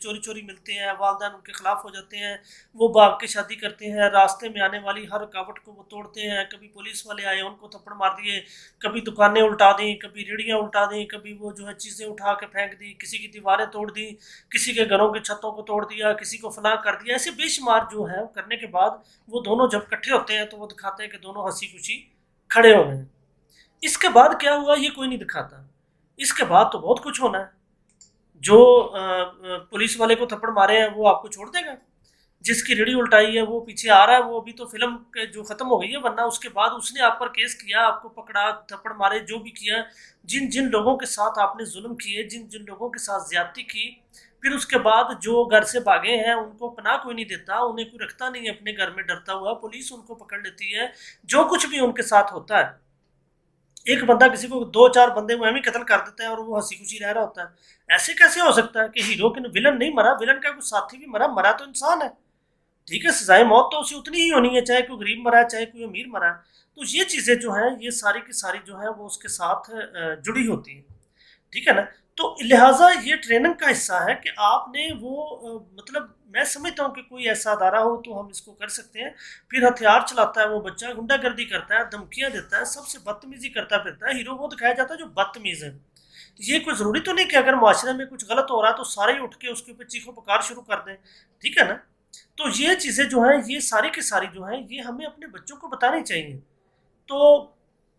چوری چوری ملتے ہیں، والدین ان کے خلاف ہو جاتے ہیں، وہ بھاگ کے شادی کرتے ہیں، راستے میں آنے والی ہر رکاوٹ کو وہ توڑتے ہیں، کبھی پولیس والے آئے ان کو تھپڑ مار دیے، کبھی دکانیں الٹا دیں، کبھی ریڑیاں الٹا دیں، کبھی وہ جو ہے چیزیں اٹھا کے پھینک دی، کسی کی دیواریں توڑ دی، کسی کے گھروں کی چھتوں کو توڑ دیا، کسی کو فلاں کر دیا۔ ایسے بے شمار جو ہے کرنے کے بعد وہ دونوں جب اکٹھے ہوتے ہیں تو وہ دکھاتے ہیں کہ دونوں ہنسی خوشی کھڑے ہو گئے ہیں۔ اس کے بعد کیا ہوا یہ کوئی نہیں دکھاتا، اس کے بعد تو بہت کچھ ہونا ہے۔ جو پولیس والے کو تھپڑ مارے ہیں وہ آپ کو چھوڑ دے گا؟ جس کی ریڑھی الٹائی ہے وہ پیچھے آ رہا ہے، وہ ابھی تو فلم جو ختم ہو گئی ہے، ورنہ اس کے بعد اس نے آپ پر کیس کیا، آپ کو پکڑا، تھپڑ مارے، جو بھی کیا، جن جن لوگوں کے ساتھ آپ نے ظلم کیے، جن جن لوگوں کے ساتھ زیادتی کی، پھر اس کے بعد جو گھر سے بھاگے ہیں ان کو پناہ کوئی نہیں دیتا، انہیں کوئی رکھتا نہیں ہے اپنے گھر میں ڈرتا ہوا، پولیس ان کو پکڑ لیتی ہے، جو کچھ بھی ان کے ساتھ ہوتا ہے۔ ایک بندہ کسی کو، دو چار بندے وہ ہی قتل کر دیتا ہے اور وہ ہنسی خوشی رہ رہا ہوتا ہے۔ ایسے کیسے ہو سکتا ہے کہ ہیرو کے ولن نہیں مرا، ولن کا کوئی ساتھی بھی مرا تو انسان ہے، ٹھیک ہے۔ سزائے موت تو اسے اتنی ہی ہونی ہے، چاہے کوئی غریب مرا ہے چاہے کوئی امیر مرا ہے۔ تو یہ چیزیں جو ہیں یہ ساری کی ساری جو ہے وہ اس کے ساتھ جڑی ہوتی ہیں، ٹھیک ہے نا۔ تو لہٰذا یہ ٹریننگ کا حصہ ہے کہ آپ نے وہ مطلب میں سمجھتا ہوں کہ کوئی ایسا ادارہ ہو تو ہم اس کو کر سکتے ہیں۔ پھر ہتھیار چلاتا ہے وہ بچہ، غنڈہ گردی کرتا ہے، دھمکیاں دیتا ہے، سب سے بدتمیزی کرتا پھرتا ہے، ہیرو وہ دکھایا جاتا ہے جو بدتمیز ہے۔ یہ کوئی ضروری تو نہیں کہ اگر معاشرے میں کچھ غلط ہو رہا ہے تو سارے ہی اٹھ کے اس کے اوپر چیخو پکار شروع کر دیں، ٹھیک ہے نا۔ تو یہ چیزیں جو ہیں یہ ساری کی ساری جو ہیں یہ ہمیں اپنے بچوں کو بتانی چاہیے۔ تو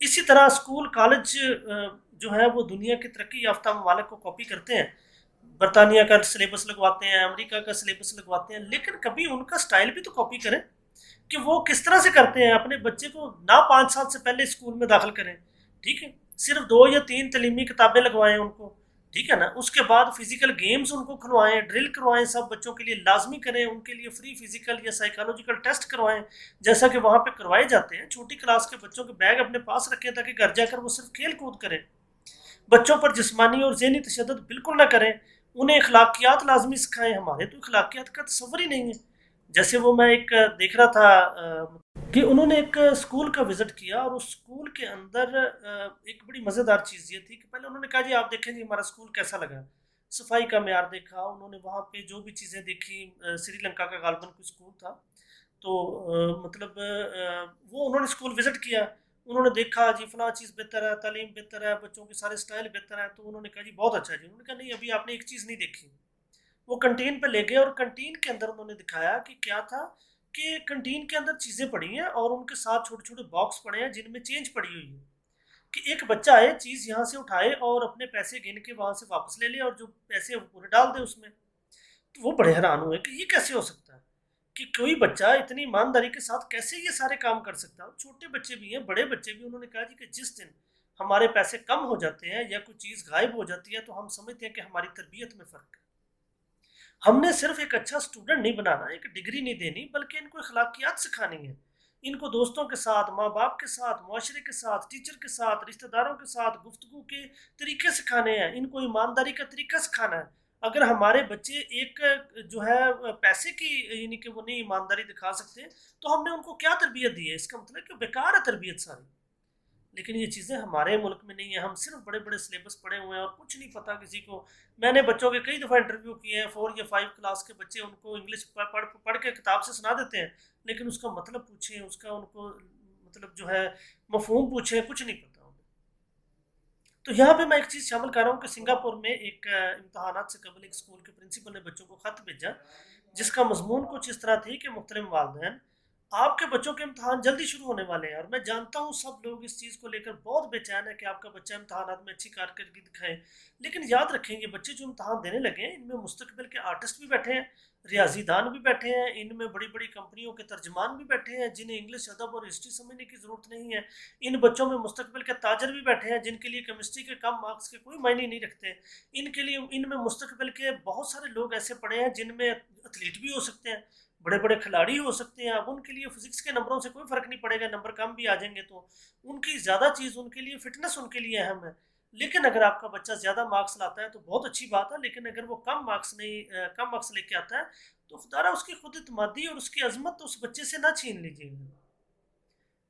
اسی طرح اسکول کالج جو ہے وہ دنیا کے ترقی یافتہ ممالک کو کاپی کرتے ہیں، برطانیہ کا سلیبس لگواتے ہیں، امریکہ کا سلیبس لگواتے ہیں، لیکن کبھی ان کا سٹائل بھی تو کاپی کریں کہ وہ کس طرح سے کرتے ہیں۔ اپنے بچے کو نہ 5 سال سے پہلے اسکول میں داخل کریں، ٹھیک ہے، صرف 2 یا 3 تعلیمی کتابیں لگوائیں ان کو، ٹھیک ہے نا۔ اس کے بعد فزیکل گیمز ان کو کھلوائیں، ڈرل کروائیں، سب بچوں کے لیے لازمی کریں، ان کے لیے فری فزیکل یا سائیکالوجیکل ٹیسٹ کروائیں جیسا کہ وہاں پہ کروائے جاتے ہیں۔ چھوٹی کلاس کے بچوں کے بیگ اپنے پاس رکھیں تاکہ گھر جا کر وہ صرف کھیل کود کریں۔ بچوں پر جسمانی اور ذہنی تشدد بالکل نہ کریں، انہیں اخلاقیات لازمی سکھائیں. ہمارے تو اخلاقیات کا تصور ہی نہیں ہے. جیسے وہ میں ایک دیکھ رہا تھا کہ انہوں نے ایک اسکول کا وزٹ کیا، اور اس اسکول کے اندر ایک بڑی مزیدار چیز یہ تھی کہ پہلے انہوں نے کہا جی آپ دیکھیں جی ہمارا اسکول کیسا لگا. صفائی کا معیار دیکھا انہوں نے، وہاں پہ جو بھی چیزیں دیکھی، سری لنکا کا غالباً کوئی اسکول تھا. تو مطلب وہ انہوں نے اسکول وزٹ کیا، انہوں نے دیکھا جی فلاں چیز بہتر ہے، تعلیم بہتر ہے، بچوں کے سارے اسٹائل بہتر ہے. تو انہوں نے کہا جی بہت اچھا جی. انہوں نے کہا نہیں ابھی آپ نے ایک چیز نہیں دیکھی. وہ کنٹین پہ لے گئے، اور کنٹین کے اندر انہوں نے دکھایا کہ کیا تھا کہ کنٹین کے اندر چیزیں پڑی ہیں اور ان کے ساتھ چھوٹے چھوٹے باکس پڑے ہیں جن میں چینج پڑی ہوئی ہے، کہ ایک بچہ آئے چیز یہاں سے اٹھائے اور اپنے پیسے گن کے وہاں سے واپس لے لے، اور جو پیسے وہ پورے ڈال دے اس میں. تو وہ بڑے حیران ہوئے کہ یہ کیسے ہو سکتا ہے کہ کوئی بچہ اتنی ایمانداری کے ساتھ کیسے یہ سارے کام کر سکتا ہے. چھوٹے بچے بھی ہیں بڑے بچے بھی. انہوں نے کہا جی کہ جس دن ہمارے پیسے کم ہو جاتے ہیں یا کوئی چیز غائب ہو جاتی ہے تو ہم سمجھتے ہیں کہ ہماری تربیت میں فرق ہے. ہم نے صرف ایک اچھا اسٹوڈنٹ نہیں بنانا، ایک ڈگری نہیں دینی، بلکہ ان کو اخلاقیات سکھانی ہے. ان کو دوستوں کے ساتھ، ماں باپ کے ساتھ، معاشرے کے ساتھ، ٹیچر کے ساتھ، رشتہ داروں کے ساتھ گفتگو کے طریقے سکھانے ہیں. ان کو ایمانداری کا طریقہ سکھانا ہے. اگر ہمارے بچے ایک جو ہے پیسے کی یعنی کہ وہ نہیں ایمانداری دکھا سکتے تو ہم نے ان کو کیا تربیت دی ہے؟ اس کا مطلب کہ بیکار ہے تربیت ساری. لیکن یہ چیزیں ہمارے ملک میں نہیں ہیں. ہم صرف بڑے بڑے سلیبس پڑھے ہوئے ہیں اور کچھ نہیں پتا کسی کو. میں نے بچوں کے کئی دفعہ انٹرویو کیے ہیں، 4 یا 5 کلاس کے بچے، ان کو انگلش پڑھ کے کتاب سے سنا دیتے ہیں، لیکن اس کا مطلب پوچھیں، اس کا ان کو مطلب جو ہے مفہوم پوچھیں، کچھ نہیں پتا انہیں. تو یہاں پہ میں ایک چیز شامل کر رہا ہوں کہ سنگاپور میں ایک امتحانات سے قبل ایک اسکول کے پرنسپل نے بچوں کو خط بھیجا، جس کا مضمون کچھ اس طرح تھی کہ محترم والدین، آپ کے بچوں کے امتحان جلدی شروع ہونے والے ہیں، اور میں جانتا ہوں سب لوگ اس چیز کو لے کر بہت بے چین ہے کہ آپ کا بچہ امتحانات میں اچھی کارکردگی دکھائے. لیکن یاد رکھیں یہ بچے جو امتحان دینے لگے ہیں ان میں مستقبل کے آرٹسٹ بھی بیٹھے ہیں، ریاضی دان بھی بیٹھے ہیں، ان میں بڑی بڑی کمپنیوں کے ترجمان بھی بیٹھے ہیں جنہیں انگلش ادب اور ہسٹری سمجھنے کی ضرورت نہیں ہے. ان بچوں میں مستقبل کے تاجر بھی بیٹھے ہیں جن کے لیے کیمسٹری کے کم مارکس کے کوئی معنی نہیں رکھتے. ان کے لیے ان میں مستقبل کے بہت سارے لوگ ایسے پڑے ہیں جن میں ایتھلیٹ بھی ہو سکتے ہیں، بڑے بڑے کھلاڑی ہو سکتے ہیں. اب ان کے لیے فزکس کے نمبروں سے کوئی فرق نہیں پڑے گا، نمبر کم بھی آ جائیں گے تو ان کی زیادہ چیز ان کے لیے فٹنس ان کے لیے اہم ہے. لیکن اگر آپ کا بچہ زیادہ مارکس لاتا ہے تو بہت اچھی بات ہے، لیکن اگر وہ کم مارکس لے کے آتا ہے تو خدا را اس کی خود اعتمادی اور اس کی عظمت اس بچے سے نہ چھین لیجیے گا.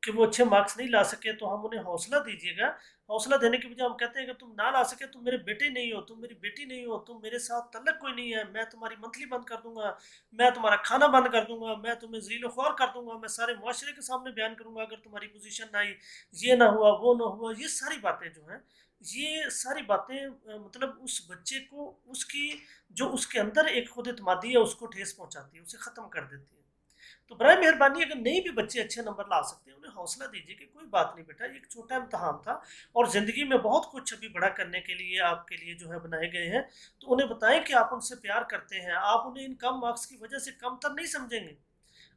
کہ وہ اچھے مارکس نہیں لا سکے تو ہم انہیں حوصلہ دیجیے گا. حوصلہ دینے کے بجائے ہم کہتے ہیں کہ تم نہ لا سکے تم میرے بیٹے نہیں ہو، تم میری بیٹی نہیں ہو، تم میرے ساتھ تعلق کوئی نہیں ہے، میں تمہاری منتھلی بند کر دوں گا، میں تمہارا کھانا بند کر دوں گا، میں تمہیں ذلیل و خوار کر دوں گا، میں سارے معاشرے کے سامنے بیان کروں گا اگر تمہاری پوزیشن نہ آئی، یہ نہ ہوا وہ نہ ہوا. یہ ساری باتیں جو ہیں، یہ ساری باتیں مطلب اس بچے کو اس کی جو اس کے اندر ایک خود اعتمادی ہے اس کو ٹھیس پہنچاتی ہے، اسے ختم کر دیتی ہے. تو برائے مہربانی اگر نہیں بھی بچے اچھے نمبر لا سکتے ہیں انہیں حوصلہ دیجیے کہ کوئی بات نہیں بیٹا، یہ ایک چھوٹا امتحان تھا اور زندگی میں بہت کچھ ابھی بڑا کرنے کے لیے آپ کے لیے جو ہے بنائے گئے ہیں. تو انہیں بتائیں کہ آپ ان سے پیار کرتے ہیں، آپ انہیں ان کم مارکس کی وجہ سے کم تر نہیں سمجھیں گے.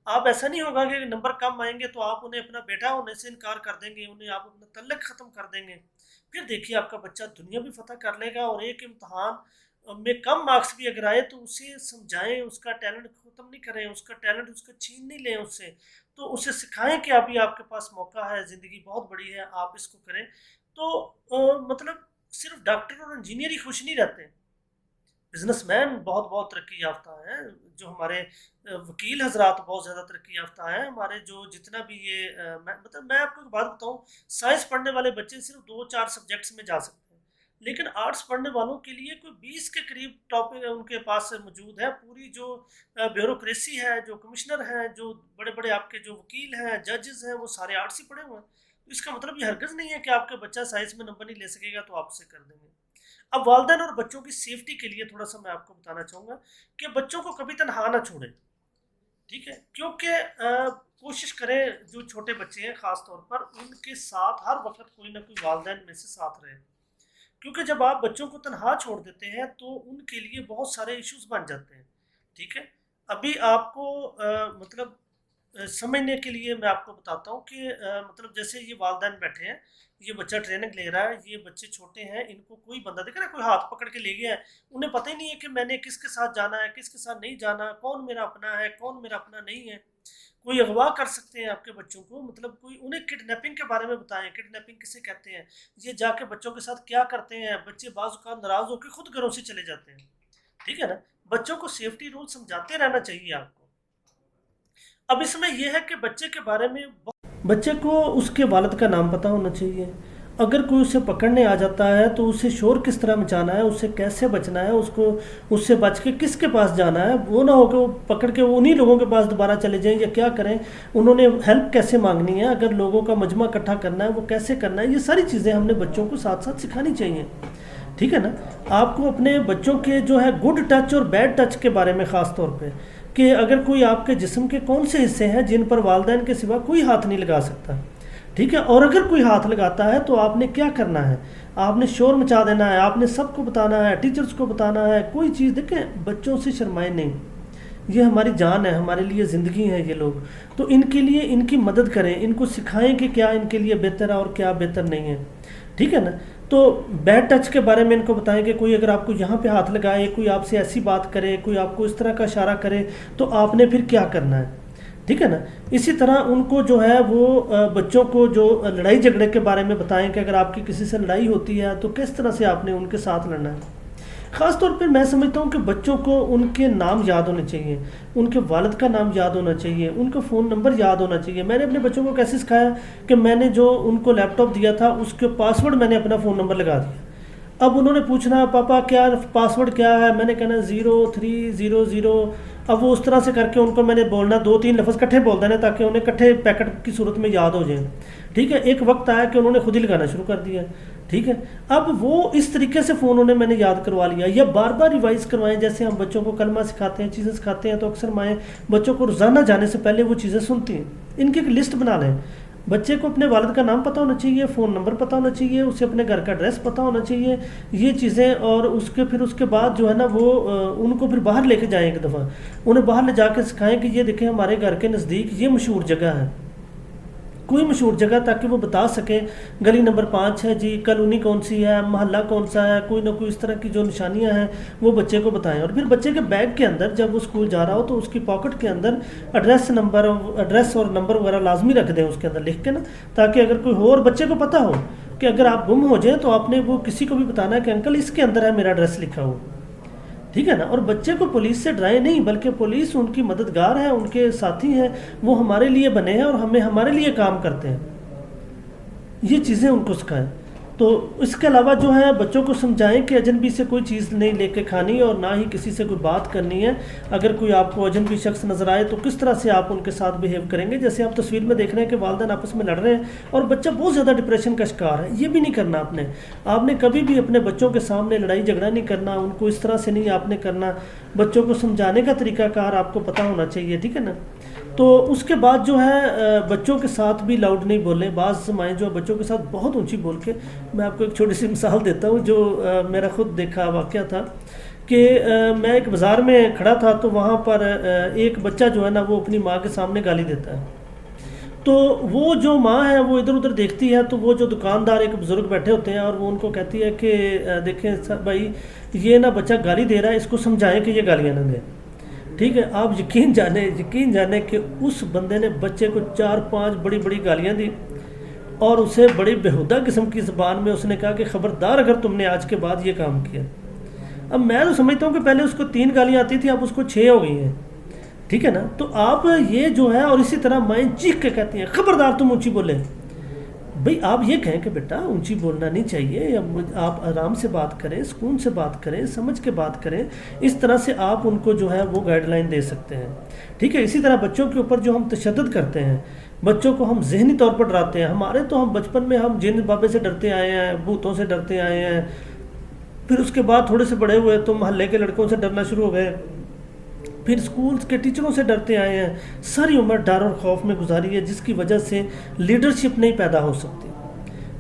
آپ ایسا نہیں ہوگا کہ نمبر کم آئیں گے تو آپ انہیں اپنا بیٹا ہونے سے انکار کر دیں گے، انہیں آپ اپنا تعلق ختم کر دیں گے. پھر دیکھیے آپ کا بچہ دنیا بھی فتح کر لے گا. اور ایک امتحان میں کم مارکس بھی اگر آئے تو اسے سمجھائیں، اس کا ٹیلنٹ ختم نہیں کریں، اس کا ٹیلنٹ اس کا چھین نہیں لیں اس سے. تو اسے سکھائیں کہ ابھی آپ کے پاس موقع ہے، زندگی بہت بڑی ہے، آپ اس کو کریں. تو مطلب صرف ڈاکٹر اور انجینئر ہی خوش نہیں رہتے، بزنس مین بہت بہت ترقی یافتہ ہیں، جو ہمارے وکیل حضرات بہت زیادہ ترقی یافتہ ہیں، ہمارے جو جتنا بھی یہ مطلب میں آپ کو ایک بات بتاؤں، سائنس پڑھنے والے بچے صرف 2 4 سبجیکٹس میں جا سکتے ہیں، لیکن آرٹس پڑھنے والوں کے لیے کوئی 20 کے قریب ٹاپک ان کے پاس موجود ہے. پوری جو بیوروکریسی ہے، جو کمشنر ہیں، جو بڑے بڑے آپ کے جو وکیل ہیں، ججز ہیں، وہ سارے آرٹس ہی پڑھے ہوئے ہیں. تو اس کا مطلب یہ ہرگز نہیں ہے کہ آپ کا بچہ سائنس میں نمبر نہیں لے سکے گا تو آپ اسے کر دیں گے. اب والدین اور بچوں کی سیفٹی کے لیے تھوڑا سا میں آپ کو بتانا چاہوں گا کہ بچوں کو کبھی تنہا نہ چھوڑیں. ٹھیک ہے، کیونکہ کوشش کریں جو چھوٹے بچے ہیں خاص طور پر ان کے ساتھ ہر وقت کوئی نہ کوئی والدین میں سے ساتھ رہے. کیونکہ جب آپ بچوں کو تنہا چھوڑ دیتے ہیں تو ان کے لیے بہت سارے ایشوز بن جاتے ہیں. ٹھیک ہے، ابھی آپ کو مطلب سمجھنے کے لیے میں آپ کو بتاتا ہوں کہ مطلب جیسے یہ والدین بیٹھے ہیں، یہ بچہ ٹریننگ لے رہا ہے، یہ بچے چھوٹے ہیں، ان کو کوئی بندہ دیکھ رہا ہے کوئی ہاتھ پکڑ کے لے گیا ہے، انہیں پتہ ہی نہیں ہے کہ میں نے کس کے ساتھ جانا ہے، کس کے ساتھ نہیں جانا، کون میرا اپنا ہے کون میرا اپنا نہیں ہے. کوئی اغوا کر سکتے ہیں آپ کے بچوں کو، مطلب کوئی انہیں کڈنیپنگ کے بارے میں بتائیں، کڈنیپنگ کسے کہتے ہیں، یہ جا کے بچوں کے ساتھ کیا کرتے ہیں، بچے بعض اوقات ناراض ہو کے خود گھروں سے چلے جاتے ہیں، ٹھیک ہے نا. بچوں کو سیفٹی رول سمجھاتے رہنا چاہیے آپ کو. اب اس میں یہ ہے کہ بچے کے بارے میں بچے کو اس کے والد کا نام پتہ ہونا چاہیے. اگر کوئی اسے پکڑنے آ جاتا ہے تو اسے شور کس طرح مچانا ہے، اسے کیسے بچنا ہے، اس کو اس سے بچ کے کس کے پاس جانا ہے. وہ نہ ہو کہ وہ پکڑ کے انہی لوگوں کے پاس دوبارہ چلے جائیں یا کیا کریں. انہوں نے ہیلپ کیسے مانگنی ہے، اگر لوگوں کا مجمع اکٹھا کرنا ہے وہ کیسے کرنا ہے. یہ ساری چیزیں ہم نے بچوں کو ساتھ ساتھ سکھانی چاہیے، ٹھیک ہے نا. آپ کو اپنے بچوں کے جو ہے گڈ ٹچ اور بیڈ ٹچ کے بارے میں خاص طور پہ، کہ اگر کوئی آپ کے جسم کے کون سے حصے ہیں جن پر والدین کے سوا کوئی ہاتھ نہیں لگا سکتا، ٹھیک ہے. اور اگر کوئی ہاتھ لگاتا ہے تو آپ نے کیا کرنا ہے، آپ نے شور مچا دینا ہے، آپ نے سب کو بتانا ہے، ٹیچرز کو بتانا ہے. کوئی چیز دیکھیں، بچوں سے شرمائیں نہیں، یہ ہماری جان ہے، ہمارے لیے زندگی ہے یہ لوگ. تو ان کے لیے ان کی مدد کریں، ان کو سکھائیں کہ کیا ان کے لیے بہتر ہے اور کیا بہتر نہیں ہے، ٹھیک ہے نا. تو بیڈ ٹچ کے بارے میں ان کو بتائیں کہ کوئی اگر آپ کو یہاں پہ ہاتھ لگائے، کوئی آپ سے ایسی بات کرے، کوئی آپ کو اس طرح کا اشارہ کرے تو آپ نے پھر کیا کرنا ہے، ٹھیک ہے نا. اسی طرح ان کو جو ہے وہ بچوں کو جو لڑائی جھگڑے کے بارے میں بتائیں کہ اگر آپ کی کسی سے لڑائی ہوتی ہے تو کس طرح سے آپ نے ان کے ساتھ لڑنا ہے. خاص طور پہ میں سمجھتا ہوں کہ بچوں کو ان کے نام یاد ہونے چاہیے، ان کے والد کا نام یاد ہونا چاہیے، ان کا فون نمبر یاد ہونا چاہیے. میں نے اپنے بچوں کو کیسے سکھایا کہ میں نے جو ان کو لیپ ٹاپ دیا تھا اس کے پاسورڈ میں نے اپنا فون نمبر لگا دیا. اب انہوں نے پوچھنا پاپا کیا پاسورڈ کیا ہے، میں نے کہنا 0300. اب وہ اس طرح سے کر کے ان کو میں نے بولنا 2-3 لفظ کٹھے بول دینا تاکہ انہیں کٹھے پیکٹ کی صورت میں یاد ہو جائیں، ٹھیک ہے. ایک وقت آیا کہ انہوں نے خود ہی لگانا شروع کر دیا، ٹھیک ہے. اب وہ اس طریقے سے فون انہیں میں نے یاد کروا لیا. یا بار بار ریوائز کروائیں، جیسے ہم بچوں کو کلمہ سکھاتے ہیں، چیزیں سکھاتے ہیں، تو اکثر مائیں بچوں کو روزانہ جانے سے پہلے وہ چیزیں سنتی ہیں. ان کی ایک لسٹ بنا لیں. بچے کو اپنے والد کا نام پتہ ہونا چاہیے، فون نمبر پتہ ہونا چاہیے، اسے اپنے گھر کا ایڈریس پتہ ہونا چاہیے، یہ چیزیں. اور اس کے بعد جو ہے نا وہ ان کو پھر باہر لے کے جائیں، ایک دفعہ انہیں باہر لے جا کے سکھائیں کہ یہ دیکھیں ہمارے گھر کے نزدیک یہ مشہور جگہ ہے، کوئی مشہور جگہ، تاکہ وہ بتا سکیں گلی نمبر 5 ہے جی، کالونی کون سی ہے، محلہ کون سا ہے. کوئی نہ کوئی اس طرح کی جو نشانیاں ہیں وہ بچے کو بتائیں. اور پھر بچے کے بیگ کے اندر جب وہ اسکول جا رہا ہو تو اس کی پاکٹ کے اندر ایڈریس اور نمبر وغیرہ لازمی رکھ دیں اس کے اندر لکھ کے نا، تاکہ اگر کوئی ہو اور بچے کو پتہ ہو کہ اگر آپ گم ہو جائیں تو آپ نے وہ کسی کو بھی بتانا ہے کہ انکل اس کے اندر ہے میرا ایڈریس لکھا ہو، ٹھیک ہے نا. اور بچے کو پولیس سے ڈرائیں نہیں، بلکہ پولیس ان کی مددگار ہے، ان کے ساتھی ہیں، وہ ہمارے لیے بنے ہیں اور ہمارے لیے کام کرتے ہیں. یہ چیزیں ان کو سکھائیں. تو اس کے علاوہ جو ہے بچوں کو سمجھائیں کہ اجنبی سے کوئی چیز نہیں لے کے کھانی اور نہ ہی کسی سے کوئی بات کرنی ہے. اگر کوئی آپ کو اجنبی شخص نظر آئے تو کس طرح سے آپ ان کے ساتھ بیہیو کریں گے. جیسے آپ تصویر میں دیکھ رہے ہیں کہ والدین آپس میں لڑ رہے ہیں اور بچہ بہت زیادہ ڈپریشن کا شکار ہے. یہ بھی نہیں کرنا آپ نے کبھی بھی اپنے بچوں کے سامنے لڑائی جھگڑا نہیں کرنا، ان کو اس طرح سے نہیں آپ نے کرنا. بچوں کو سمجھانے کا طریقہ کار آپ کو پتہ ہونا چاہیے، ٹھیک ہے نا. تو اس کے بعد جو ہے بچوں کے ساتھ بھی لاؤڈ نہیں بولیں. بعض مائیں جو بچوں کے ساتھ بہت اونچی بول کے، میں آپ کو ایک چھوٹی سی مثال دیتا ہوں جو میرا خود دیکھا واقعہ تھا کہ میں ایک بازار میں کھڑا تھا تو وہاں پر ایک بچہ جو ہے نا وہ اپنی ماں کے سامنے گالی دیتا ہے. تو وہ جو ماں ہے وہ ادھر ادھر دیکھتی ہے تو وہ جو دکاندار ایک بزرگ بیٹھے ہوتے ہیں اور وہ ان کو کہتی ہے کہ دیکھیں بھائی یہ نا بچہ گالی دے رہا ہے، اس کو سمجھائیں کہ یہ گالیاں نہ دے، ٹھیک ہے. آپ یقین جانے کہ اس بندے نے بچے کو 4-5 بڑی بڑی گالیاں دی اور اسے بڑی بےہودہ قسم کی زبان میں اس نے کہا کہ خبردار اگر تم نے آج کے بعد یہ کام کیا. اب میں تو سمجھتا ہوں کہ پہلے اس کو 3 گالیاں آتی تھی، اب اس کو 6 ہو گئی ہیں، ٹھیک ہے نا. تو آپ یہ جو ہے، اور اسی طرح مائیں چیخ کے کہتی ہیں خبردار تم اونچی بولے. بھئی آپ یہ کہیں کہ بیٹا اونچی بولنا نہیں چاہیے، یا آپ آرام سے بات کریں، سکون سے بات کریں، سمجھ کے بات کریں. اس طرح سے آپ ان کو جو ہے وہ گائیڈ لائن دے سکتے ہیں، ٹھیک ہے. اسی طرح بچوں کے اوپر جو ہم تشدد کرتے ہیں، بچوں کو ہم ذہنی طور پر ڈراتے ہیں. ہمارے تو ہم بچپن میں ہم جن بابے سے ڈرتے آئے ہیں، بھوتوں سے ڈرتے آئے ہیں، پھر اس کے بعد تھوڑے سے بڑے ہوئے تو محلے کے لڑکوں سے ڈرنا شروع ہو گئے، پھر اسکول کے ٹیچروں سے ڈرتے آئے ہیں. ساری عمر ڈر اور خوف میں گزاری ہے، جس کی وجہ سے لیڈرشپ نہیں پیدا ہو سکتی.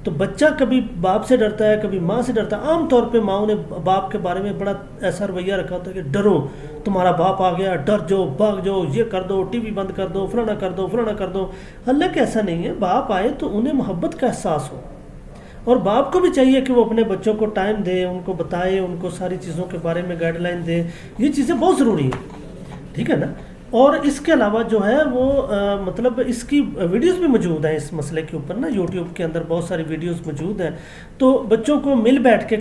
تو بچہ کبھی باپ سے ڈرتا ہے، کبھی ماں سے ڈرتا ہے. عام طور پہ ماؤں نے باپ کے بارے میں بڑا ایسا رویہ رکھا ہوتا ہے کہ ڈرو، تمہارا باپ آ گیا، ڈر جاؤ، بھاگ جاؤ، یہ کر دو، ٹی وی بند کر دو، فلانا کر دو، فلانا کر دو. حالانکہ ایسا نہیں ہے. باپ آئے تو انہیں محبت کا احساس ہو، اور باپ کو بھی چاہیے کہ وہ اپنے بچوں کو ٹائم دے، ان کو بتائے، ان کو ساری چیزوں کے بارے میں گائیڈ لائن دے. یہ چیزیں بہت ضروری ہیں، ٹھیک ہے نا. اور اس کے علاوہ جو ہے وہ مطلب اس کی ویڈیوز بھی موجود ہیں اس مسئلے کے اوپر نا، یوٹیوب کے اندر بہت ساری ویڈیوز موجود ہیں. تو بچوں کو مل بیٹھ کے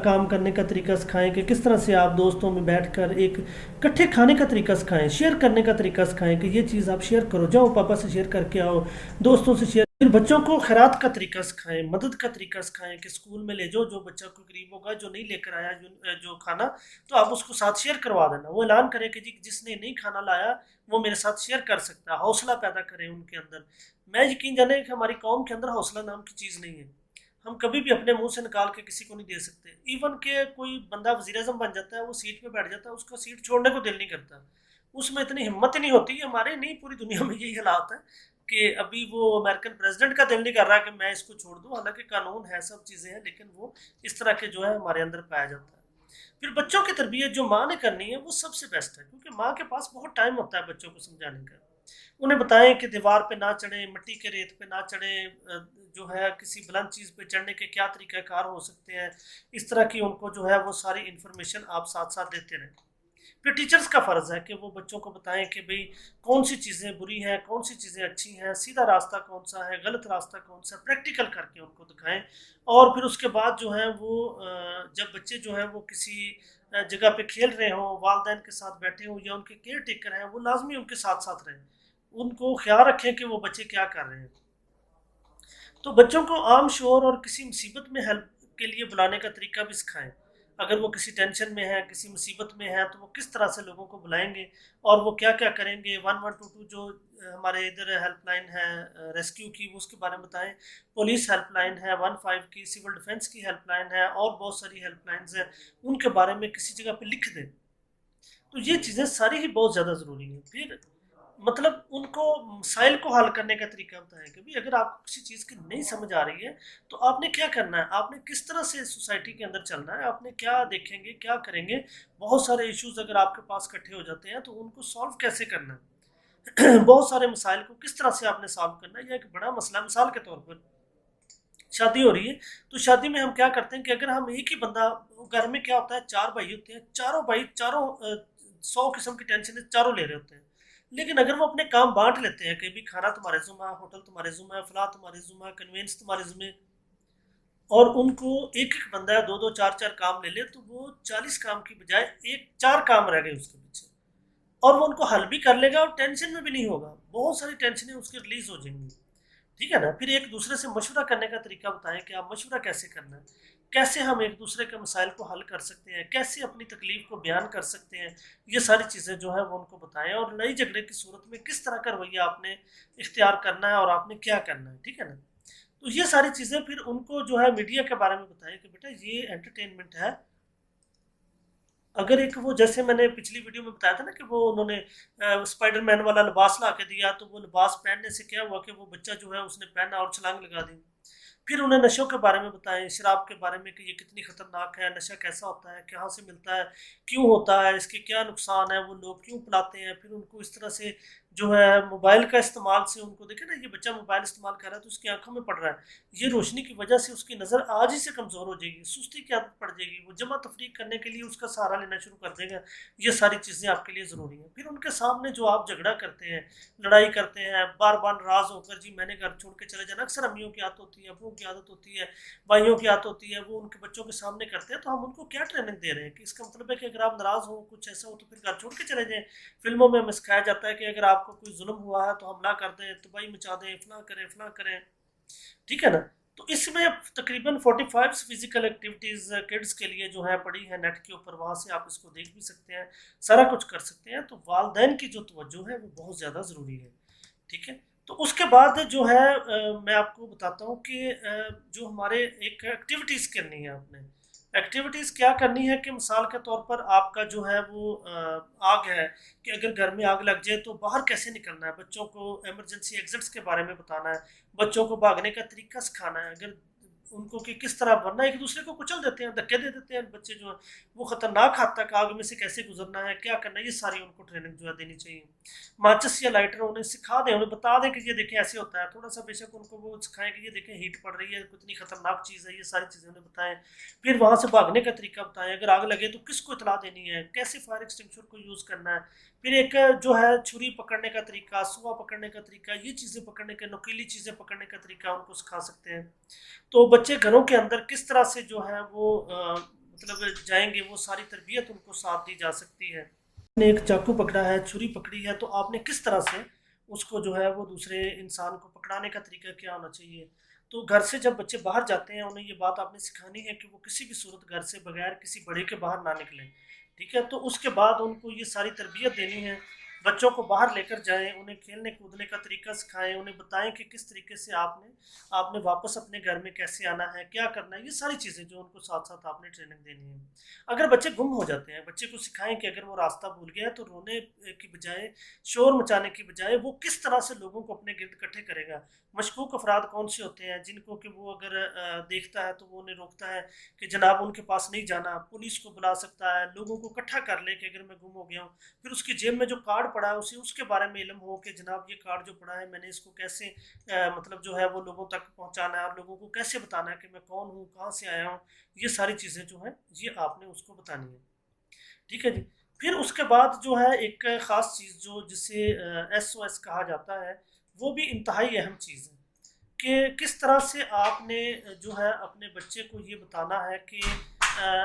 کام کرنے کا طریقہ سکھائیں کہ کس طرح سے آپ دوستوں میں بیٹھ کر ایک کٹھے کھانے کا طریقہ سکھائیں، شیئر کرنے کا طریقہ سکھائیں کہ یہ چیز آپ شیئر کرو، جاؤ پاپا سے شیئر کر کے آؤ، دوستوں سے شیئر. پھر بچوں کو خیرات کا طریقہ سکھائیں، مدد کا طریقہ سکھائیں کہ اسکول میں لے جاؤ، جو بچہ کو قریب ہوگا جو نہیں لے کر آیا جو کھانا، تو آپ اس کو ساتھ شیئر کروا دینا. وہ اعلان کرے کہ جی جس نے نہیں کھانا لایا وہ میرے ساتھ شیئر کر سکتا ہے، حوصلہ پیدا کریں ان کے اندر. میں یقین جانے کہ ہماری قوم کے اندر حوصلہ نام کی چیز نہیں ہے. ہم کبھی بھی اپنے منہ سے نکال کے کسی کو نہیں دے سکتے. ایون کہ کوئی بندہ وزیر اعظم بن جاتا ہے، وہ سیٹ پہ بیٹھ جاتا ہے، اس کا سیٹ چھوڑنے کو دل نہیں کرتا. اس میں اتنی ہمت ہی نہیں ہوتی. ہمارے نہیں، پوری دنیا میں یہی حالات ہے کہ ابھی وہ امریکن پریزیڈنٹ کا دل نہیں کر رہا کہ میں اس کو چھوڑ دوں، حالانکہ قانون ہے، سب چیزیں ہیں، لیکن وہ اس طرح کے جو ہے ہمارے اندر پایا جاتا ہے. پھر بچوں کی تربیت جو ماں نے کرنی ہے وہ سب سے بیسٹ ہے، کیونکہ ماں کے پاس بہت ٹائم ہوتا ہے بچوں کو سمجھانے کا. انہیں بتائیں کہ دیوار پہ نہ چڑھیں، مٹی کے ریت پہ نہ چڑھیں، جو ہے کسی بلند چیز پہ چڑھنے کے کیا طریقہ کار ہو سکتے ہیں. اس طرح کی ان کو جو ہے وہ ساری انفارمیشن آپ ساتھ ساتھ دیتے رہیں. پھر ٹیچرز کا فرض ہے کہ وہ بچوں کو بتائیں کہ بھئی کون سی چیزیں بری ہیں، کون سی چیزیں اچھی ہیں، سیدھا راستہ کون سا ہے، غلط راستہ کون سا ہے، پریکٹیکل کر کے ان کو دکھائیں. اور پھر اس کے بعد جو ہے وہ جب بچے جو ہیں وہ کسی جگہ پہ کھیل رہے ہوں، والدین کے ساتھ بیٹھے ہوں یا ان کے کیئر ٹیکر ہیں، وہ لازمی ان کے ساتھ ساتھ رہیں، ان کو خیال رکھیں کہ وہ بچے کیا کر رہے ہیں. تو بچوں کو عام شعور اور کسی مصیبت میں ہیلپ کے لیے بلانے کا طریقہ بھی سکھائیں. اگر وہ کسی ٹینشن میں ہے، کسی مصیبت میں ہے، تو وہ کس طرح سے لوگوں کو بلائیں گے اور وہ کیا کیا کریں گے. 1122 جو ہمارے ادھر ہیلپ لائن ہے ریسکیو کی، وہ اس کے بارے میں بتائیں. پولیس ہیلپ لائن ہے 15 کی، سول ڈیفنس کی ہیلپ لائن ہے، اور بہت ساری ہیلپ لائنز ہیں، ان کے بارے میں کسی جگہ پہ لکھ دیں. تو یہ چیزیں ساری ہی بہت زیادہ ضروری ہیں. پھر مطلب ان کو مسائل کو حل کرنے کا طریقہ بتائیں کہ بھی اگر آپ کو کسی چیز کی نہیں سمجھ آ رہی ہے تو آپ نے کیا کرنا ہے، آپ نے کس طرح سے سوسائٹی کے اندر چلنا ہے، آپ نے کیا دیکھیں گے، کیا کریں گے. بہت سارے ایشوز اگر آپ کے پاس اکٹھے ہو جاتے ہیں تو ان کو سالو کیسے کرنا ہے. بہت سارے مسائل کو کس طرح سے آپ نے سالو کرنا ہے. یہ ایک بڑا مسئلہ. مثال کے طور پر شادی ہو رہی ہے، تو شادی میں ہم کیا کرتے ہیں کہ اگر ہم ایک ہی بندہ، گھر میں کیا ہوتا ہے 4 بھائی ہوتے ہیں، چاروں بھائی چاروں 100 قسم کی ٹینشن چاروں لے رہے ہوتے ہیں. لیکن اگر وہ اپنے کام بانٹ لیتے ہیں کہ بھی کھانا تمہارے ذمہ، ہوٹل تمہارے ذمہ، فلاں تمہارے ذمہ، کنوینس تمہارے ذمہ، اور ان کو ایک ایک بندہ 2 2 4 4 کام لے لے، تو وہ 40 کام کی بجائے 4 کام رہ گئے اس کے پیچھے، اور وہ ان کو حل بھی کر لے گا اور ٹینشن میں بھی نہیں ہوگا. بہت ساری ٹینشنیں اس کی ریلیز ہو جائیں گی. ٹھیک ہے نا. پھر ایک دوسرے سے مشورہ کرنے کا طریقہ بتائیں کہ آپ مشورہ کیسے کرنا ہے، کیسے ہم ایک دوسرے کے مسائل کو حل کر سکتے ہیں، کیسے اپنی تکلیف کو بیان کر سکتے ہیں. یہ ساری چیزیں جو ہیں وہ ان کو بتائیں. اور لڑائی جھگڑے کی صورت میں کس طرح کا رویہ آپ نے اختیار کرنا ہے اور آپ نے کیا کرنا ہے. ٹھیک ہے نا. تو یہ ساری چیزیں پھر ان کو جو ہے میڈیا کے بارے میں بتائیں کہ بیٹا یہ انٹرٹینمنٹ ہے. اگر ایک وہ جیسے میں نے پچھلی ویڈیو میں بتایا تھا نا کہ وہ انہوں نے اسپائڈر مین والا لباس لا کے دیا، تو وہ لباس پہننے سے کیا ہوا کہ وہ بچہ جو ہے اس نے پہنا اور چھلانگ لگا دی. پھر انہیں نشوں کے بارے میں بتائیں، شراب کے بارے میں کہ یہ کتنی خطرناک ہے، نشہ کیسا ہوتا ہے، کہاں سے ملتا ہے، کیوں ہوتا ہے، اس کے کیا نقصان ہے، وہ لوگ کیوں پلاتے ہیں. پھر ان کو اس طرح سے جو ہے موبائل کا استعمال سے ان کو دیکھیں نا، یہ بچہ موبائل استعمال کر رہا ہے تو اس کی آنکھوں میں پڑ رہا ہے، یہ روشنی کی وجہ سے اس کی نظر آج ہی سے کمزور ہو جائے گی، سستی کی عادت پڑ جائے گی، وہ جمع تفریق کرنے کے لیے اس کا سہارا لینا شروع کر دے گا. یہ ساری چیزیں آپ کے لیے ضروری ہیں. پھر ان کے سامنے جو آپ جھگڑا کرتے ہیں، لڑائی کرتے ہیں، بار بار ناراض ہو کر جی میں نے گھر چھوڑ کے چلے جانا، اکثر امیوں کی عادت ہوتی ہے، ابووں کی عادت ہوتی ہے، بھائیوں کی عادت ہوتی ہے، وہ ان کے بچوں کے سامنے کرتے ہیں. تو ہم ان کو کیا ٹریننگ دے رہے ہیں کہ اس کا مطلب ہے کہ اگر آپ ناراض ہو، کچھ ایسا ہو، تو پھر گھر چھوڑ کے چلے جائیں. فلموں میں ہمیں سکھایا جاتا ہے کہ اگر آپ کو کوئی ظلم ہوا ہے تو حملہ کر دیں، تباہی مچا دیں، فلاں کریں فلاں کریں. ٹھیک ہے نا. تو اس میں تقریباً 45 فزیکل ایکٹیویٹیز کڈس کے لیے جو ہے پڑی ہے نیٹ کے اوپر، وہاں سے آپ اس کو دیکھ بھی سکتے ہیں، سارا کچھ کر سکتے ہیں. تو والدین کی جو توجہ ہے وہ بہت زیادہ ضروری ہے. ٹھیک ہے. تو اس کے بعد جو ہے میں آپ کو بتاتا ہوں کہ جو ہمارے ایک ایکٹیویٹیز کرنی ہے، آپ نے ایکٹیویٹیز کیا کرنی ہے کہ مثال کے طور پر آپ کا جو ہے وہ آگ ہے، کہ اگر گھر میں آگ لگ جائے تو باہر کیسے نکلنا ہے. بچوں کو ایمرجنسی ایگزٹس کے بارے میں بتانا ہے، بچوں کو بھاگنے کا طریقہ سکھانا ہے. اگر ان کو کہ کس طرح ورنہ ایک دوسرے کو کچل دیتے ہیں، دھکے دے دیتے ہیں بچے جو ہیں، وہ خطرناک حد تک آگ میں سے کیسے گزرنا ہے، کیا کرنا ہے، یہ ساری ان کو ٹریننگ جو ہے دینی چاہیے۔ ماچس یا لائٹر انہیں سکھا دیں، انہیں بتا دیں کہ یہ دیکھیں ایسے ہوتا ہے، تھوڑا سا بے شک ان کو وہ سکھائیں کہ یہ دیکھیں ہیٹ پڑ رہی ہے، کتنی خطرناک چیز ہے، یہ ساری چیزیں انہیں بتائیں۔ پھر وہاں سے بھاگنے کا طریقہ بتائیں، اگر آگ لگے تو کس کو اطلاع دینی ہے، کیسے فائر ایکسٹنگشر کو یوز کرنا ہے۔ پھر ایک جو ہے چھری پکڑنے کا طریقہ، سوا پکڑنے کا طریقہ، یہ چیزیں پکڑنے کا، نوکیلی چیزیں پکڑنے کا طریقہ ان کو سکھا سکتے ہیں۔ تو بچے گھروں کے اندر کس طرح سے جو ہے وہ مطلب جائیں گے، وہ ساری تربیت ان کو ساتھ دی جا سکتی ہے۔ نے ایک چاقو پکڑا ہے، چھری پکڑی ہے، تو آپ نے کس طرح سے اس کو جو ہے وہ دوسرے انسان کو پکڑانے کا طریقہ کیا ہونا چاہیے۔ تو گھر سے جب بچے باہر جاتے ہیں انہیں یہ بات آپ نے سکھانی ہے کہ وہ کسی بھی صورت گھر سے بغیر کسی بڑے کے باہر نہ نکلیں، ٹھیک ہے۔ تو اس کے بعد ان کو یہ ساری تربیت دینی ہے، بچوں کو باہر لے کر جائیں، انہیں کھیلنے کودنے کا طریقہ سکھائیں، انہیں بتائیں کہ کس طریقے سے آپ نے واپس اپنے گھر میں کیسے آنا ہے، کیا کرنا ہے، یہ ساری چیزیں جو ان کو ساتھ ساتھ آپ نے ٹریننگ دینی ہے۔ اگر بچے گم ہو جاتے ہیں، بچے کو سکھائیں کہ اگر وہ راستہ بھول گیا ہے تو رونے کی بجائے، شور مچانے کی بجائے وہ کس طرح سے لوگوں کو اپنے گرد اکٹھے کرے گا۔ مشکوک افراد کون سے ہوتے ہیں جن کو کہ وہ اگر دیکھتا ہے تو وہ انہیں روکتا ہے کہ جناب ان کے پاس نہیں جانا، پولیس کو بلا سکتا ہے، لوگوں کو اکٹھا کر لے کہ اگر میں گم ہو گیا ہوں۔ پھر اس کی جیب میں جو کارڈ پڑا ہے اسے اس کے بارے میں علم ہو کہ جناب یہ کارڈ جو پڑا ہے میں نے اس کو کیسے مطلب جو ہے وہ لوگوں تک پہنچانا ہے، اور لوگوں کو کیسے بتانا ہے کہ میں کون ہوں، کہاں سے آیا ہوں۔ یہ ساری چیزیں جو ہیں یہ آپ نے اس کو بتانی ہے، ٹھیک ہے جی۔ پھر اس کے بعد جو ہے ایک خاص چیز جو جسے ایس او ایس کہا جاتا ہے، وہ بھی انتہائی اہم چیز ہے کہ کس طرح سے آپ نے جو ہے اپنے بچے کو یہ بتانا ہے کہ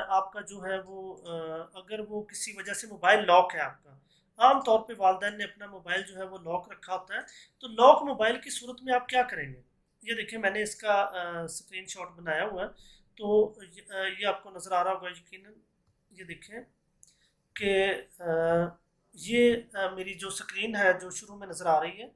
آپ کا جو ہے وہ اگر وہ کسی وجہ سے موبائل لاک ہے آپ کا، عام طور پہ والدین نے اپنا موبائل جو ہے وہ لاک رکھا ہوتا ہے، تو لاک موبائل کی صورت میں آپ کیا کریں گے۔ یہ دیکھیں میں نے اس کا اسکرین شاٹ بنایا ہوا ہے، تو یہ آپ کو نظر آ رہا ہوگا یقیناً۔ یہ دیکھیں کہ یہ میری جو سکرین ہے جو شروع میں نظر آ رہی ہے،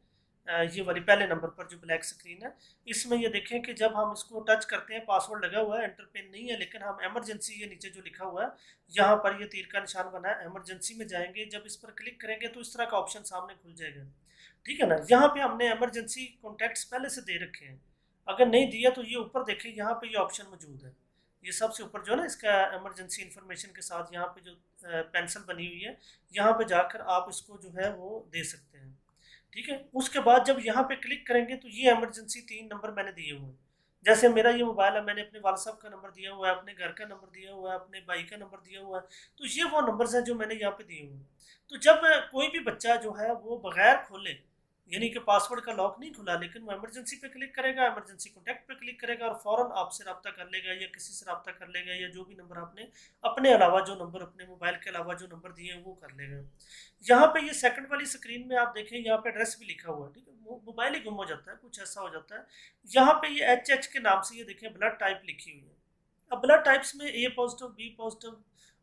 یہ والی پہلے نمبر پر جو بلیک سکرین ہے، اس میں یہ دیکھیں کہ جب ہم اس کو ٹچ کرتے ہیں پاسورڈ لگا ہوا ہے، انٹر پن نہیں ہے، لیکن ہم ایمرجنسی، یہ نیچے جو لکھا ہوا ہے یہاں پر یہ تیر کا نشان بنا ہے، ایمرجنسی میں جائیں گے، جب اس پر کلک کریں گے تو اس طرح کا آپشن سامنے کھل جائے گا، ٹھیک ہے نا۔ یہاں پہ ہم نے ایمرجنسی کانٹیکٹس پہلے سے دے رکھے ہیں، اگر نہیں دیا تو یہ اوپر دیکھیں یہاں پہ یہ آپشن موجود ہے، یہ سب سے اوپر جو ہے نا اس کا ایمرجنسی انفارمیشن کے ساتھ یہاں پہ جو پینسل بنی ہوئی ہے، یہاں پہ جا کر آپ اس کو جو ہے وہ دے سکتے ہیں، ٹھیک ہے۔ اس کے بعد جب یہاں پہ کلک کریں گے تو یہ ایمرجنسی 3 نمبر میں نے دیے ہوئے ہیں، جیسے میرا یہ موبائل ہے، میں نے اپنے والد صاحب کا نمبر دیا ہوا ہے، اپنے گھر کا نمبر دیا ہوا ہے، اپنے بھائی کا نمبر دیا ہوا ہے، تو یہ وہ نمبرز ہیں جو میں نے یہاں پہ دیے ہوئے ہیں۔ تو جب کوئی بھی بچہ جو ہے وہ بغیر کھولے، یعنی کہ پاسورڈ کا لاک نہیں کھلا، لیکن وہ ایمرجنسی پہ کلک کرے گا، ایمرجنسی کانٹیکٹ پہ کلک کرے گا اور فوراً آپ سے رابطہ کر لے گا، یا کسی سے رابطہ کر لے گا، یا جو بھی نمبر آپ نے اپنے علاوہ جو نمبر اپنے موبائل کے علاوہ جو نمبر دیے ہیں وہ کر لے گا۔ یہاں پہ یہ سیکنڈ والی سکرین میں آپ دیکھیں یہاں پہ ایڈریس بھی لکھا ہوا ہے، ٹھیک ہے، موبائل ہی گم ہو جاتا ہے، کچھ ایسا ہو جاتا ہے۔ یہاں پہ یہ ایچ کے نام سے یہ دیکھیں بلڈ ٹائپ لکھی ہوئی ہے۔ اب بلڈ ٹائپس میں اے پازیٹیو، بی پازیٹیو،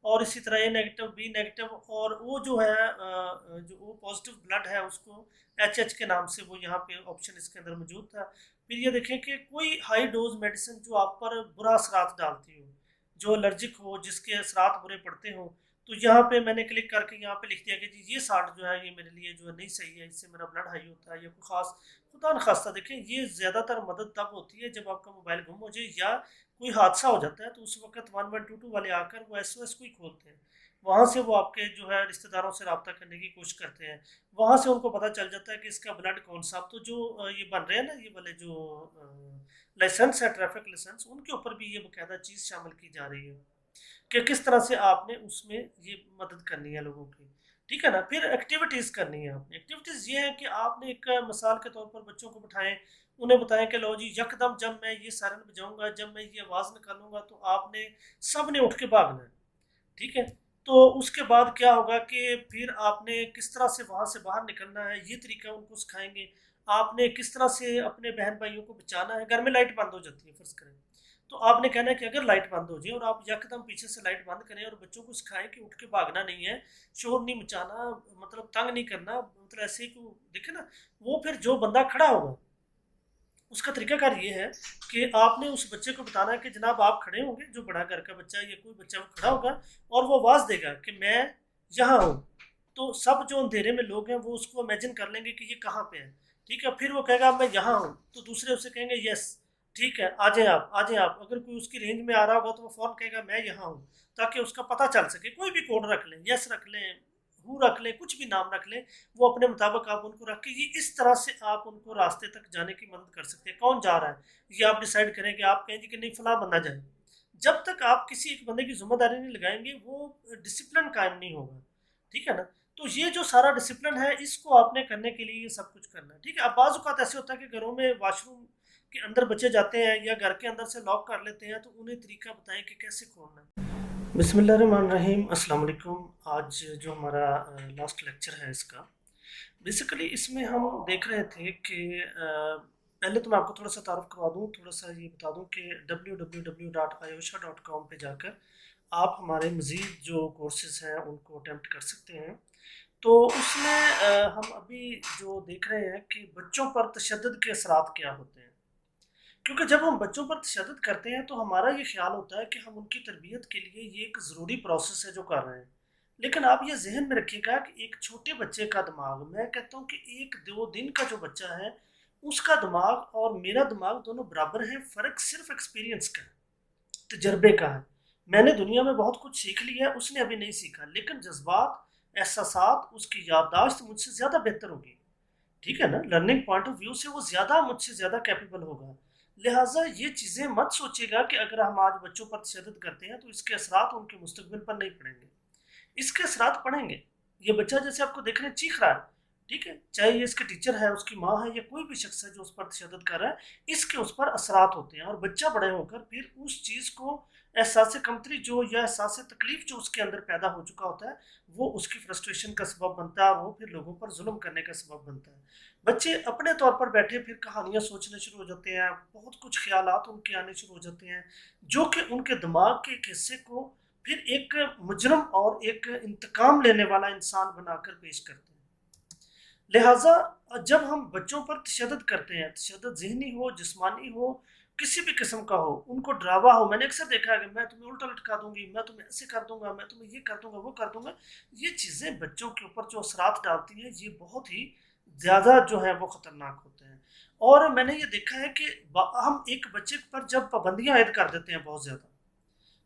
اور اسی طرح اے نیگیٹو، بی نیگیٹو، اور وہ جو ہے جو او پازیٹیو بلڈ ہے اس کو ایچ کے نام سے وہ یہاں پہ آپشن اس کے اندر موجود تھا۔ پھر یہ دیکھیں کہ کوئی ہائی ڈوز میڈیسن جو آپ پر برا اثرات ڈالتی ہو، جو الرجک ہو، جس کے اثرات برے پڑتے ہوں، تو یہاں پہ میں نے کلک کر کے یہاں پہ لکھ دیا کہ جی یہ سالٹ جو ہے یہ میرے لیے جو ہے نہیں صحیح ہے، اس سے میرا بلڈ ہائی ہوتا ہے، یا کوئی خاص خدا نخواستہ دیکھیں یہ زیادہ تر مدد تب ہوتی ہے جب آپ کا موبائل گم ہو جائے یا کوئی حادثہ ہو جاتا ہے، تو اس وقت 1122 والے آ کر وہ ایس او ایس کو ہی کھولتے ہیں، وہاں سے وہ آپ کے جو ہے رشتہ داروں سے رابطہ کرنے کی کوشش کرتے ہیں، وہاں سے ان کو پتہ چل جاتا ہے کہ اس کا بلڈ کون سا۔ تو جو یہ بن رہے ہیں نا یہ والے جو لائسنس ہے، ٹریفک لائسنس، ان کے اوپر بھی یہ باقاعدہ چیز شامل کی جا رہی ہے کہ کس طرح سے آپ نے اس میں یہ مدد کرنی ہے لوگوں کی، ٹھیک ہے نا۔ پھر ایکٹیویٹیز کرنی ہے آپ نے، ایکٹیویٹیز یہ ہے کہ آپ نے ایک مثال کے طور پر بچوں کو بٹھائیں، انہیں بتائیں کہ لو جی یکدم جب میں یہ سائرن بجاؤں گا، جب میں یہ آواز نکالوں گا تو آپ نے سب نے اٹھ کے بھاگنا ہے، ٹھیک ہے۔ تو اس کے بعد کیا ہوگا کہ پھر آپ نے کس طرح سے وہاں سے باہر نکلنا ہے یہ طریقہ ان کو سکھائیں گے، آپ نے کس طرح سے اپنے بہن بھائیوں کو بچانا ہے۔ گھر میں لائٹ بند ہو جاتی ہے فرض کریں، تو آپ نے کہنا ہے کہ اگر لائٹ بند ہو جائے اور آپ یکدم پیچھے سے لائٹ بند کریں اور بچوں کو سکھائیں کہ اٹھ کے بھاگنا نہیں ہے، شور نہیں مچانا، مطلب تنگ نہیں کرنا، مطلب ایسے ہی کو دیکھیں نا، وہ پھر جو بندہ کھڑا ہوگا اس کا طریقہ کار یہ ہے کہ آپ نے اس بچے کو بتانا ہے کہ جناب آپ کھڑے ہوں گے، جو بڑا گھر کا بچہ یا کوئی بچہ وہ کھڑا ہوگا اور وہ آواز دے گا کہ میں یہاں ہوں، تو سب جو اندھیرے میں لوگ ہیں وہ اس کو امیجن کر لیں گے کہ یہ کہاں پہ ہے، ٹھیک ہے۔ پھر وہ کہے گا میں یہاں ہوں، تو دوسرے اسے کہیں گے یس، ٹھیک ہے، آ جائیں آپ، آ جائیں آپ، اگر کوئی اس کی رینج میں آ رہا ہوگا تو وہ فوراً کہے گا میں یہاں ہوں، تاکہ اس کا پتہ چل سکے، کوئی بھی کوڈ رکھ لیں، یس رکھ لیں، ہو رکھ لیں، کچھ بھی نام رکھ لیں، وہ اپنے مطابق آپ ان کو رکھ کے یہ اس طرح سے آپ ان کو راستے تک جانے کی مدد کر سکتے ہیں۔ کون جا رہا ہے یہ آپ ڈیسائیڈ کریں کہ آپ کہیں گے کہ نہیں فلاں بندہ جائے، جب تک آپ کسی ایک بندے کی ذمہ داری نہیں لگائیں گے وہ ڈسپلن قائم نہیں ہوگا، ٹھیک ہے نا؟ تو یہ جو سارا ڈسپلن ہے اس کو آپ نے کرنے کے لیے یہ سب کچھ کرنا ہے، ٹھیک ہے؟ اب بعض اوقات ایسے ہوتا ہے کہ گھروں میں واش روم کے اندر بچے جاتے ہیں یا گھر کے اندر سے لاک کر لیتے ہیں، تو انہیں طریقہ بتائیں کہ کیسے کھولنا ہے۔ بسم اللہ الرحمن الرحیم، السلام علیکم۔ آج جو ہمارا لاسٹ لیکچر ہے اس کا، بیسیکلی اس میں ہم دیکھ رہے تھے کہ پہلے تو میں آپ کو تھوڑا سا تعارف کروا دوں، تھوڑا سا یہ بتا دوں کہ www.ayosha.com پہ جا کر آپ ہمارے مزید جو کورسز ہیں ان کو اٹیمپٹ کر سکتے ہیں۔ تو اس میں ہم ابھی جو دیکھ رہے ہیں کہ بچوں پر تشدد کے اثرات کیا ہوتے ہیں، کیونکہ جب ہم بچوں پر تشدد کرتے ہیں تو ہمارا یہ خیال ہوتا ہے کہ ہم ان کی تربیت کے لیے یہ ایک ضروری پروسیس ہے جو کر رہے ہیں، لیکن آپ یہ ذہن میں رکھیے گا کہ ایک چھوٹے بچے کا دماغ، میں کہتا ہوں کہ 1-2 دن کا جو بچہ ہے اس کا دماغ اور میرا دماغ دونوں برابر ہیں، فرق صرف ایکسپیرینس کا ہے، تجربے کا ہے۔ میں نے دنیا میں بہت کچھ سیکھ لیا ہے، اس نے ابھی نہیں سیکھا، لیکن جذبات، احساسات، اس کی یادداشت مجھ سے زیادہ بہتر ہوگی، ٹھیک ہے نا؟ لرننگ پوائنٹ آف ویو سے وہ زیادہ مجھ سے زیادہ کیپیبل ہوگا۔ لہٰذا یہ چیزیں مت سوچیے گا کہ اگر ہم آج بچوں پر تشدد کرتے ہیں تو اس کے اثرات ان کے مستقبل پر نہیں پڑیں گے، اس کے اثرات پڑیں گے۔ یہ بچہ جیسے آپ کو دیکھ رہے ہیں چیخ رہا ہے، ٹھیک ہے، چاہے یہ اس کے ٹیچر ہے، اس کی ماں ہے، یا کوئی بھی شخص ہے جو اس پر تشدد کر رہا ہے، اس کے اس پر اثرات ہوتے ہیں، اور بچہ بڑے ہو کر پھر اس چیز کو احساس کمتری جو یا احساس تکلیف جو اس کے اندر پیدا ہو چکا ہوتا ہے وہ اس کی فرسٹریشن کا سبب بنتا ہے، اور وہ پھر لوگوں پر ظلم کرنے کا سبب بنتا ہے۔ بچے اپنے طور پر بیٹھے پھر کہانیاں سوچنے شروع ہو جاتے ہیں، بہت کچھ خیالات ان کے آنے شروع ہو جاتے ہیں جو کہ ان کے دماغ کے ایک حصے کو پھر ایک مجرم اور ایک انتقام لینے والا انسان بنا کر پیش کرتے ہیں۔ لہٰذا جب ہم بچوں پر تشدد کرتے ہیں، تشدد ذہنی ہو، جسمانی ہو، کسی بھی قسم کا ہو، ان کو ڈراوا ہو، میں نے اکثر دیکھا ہے کہ میں تمہیں الٹا لٹکا دوں گی، میں تمہیں ایسے کر دوں گا، میں تمہیں یہ کر دوں گا، وہ کر دوں گا، یہ چیزیں بچوں کے اوپر جو اثرات ڈالتی ہیں یہ بہت ہی زیادہ جو ہیں وہ خطرناک ہوتے ہیں۔ اور میں نے یہ دیکھا ہے کہ ہم ایک بچے پر جب پابندیاں عائد کر دیتے ہیں بہت زیادہ،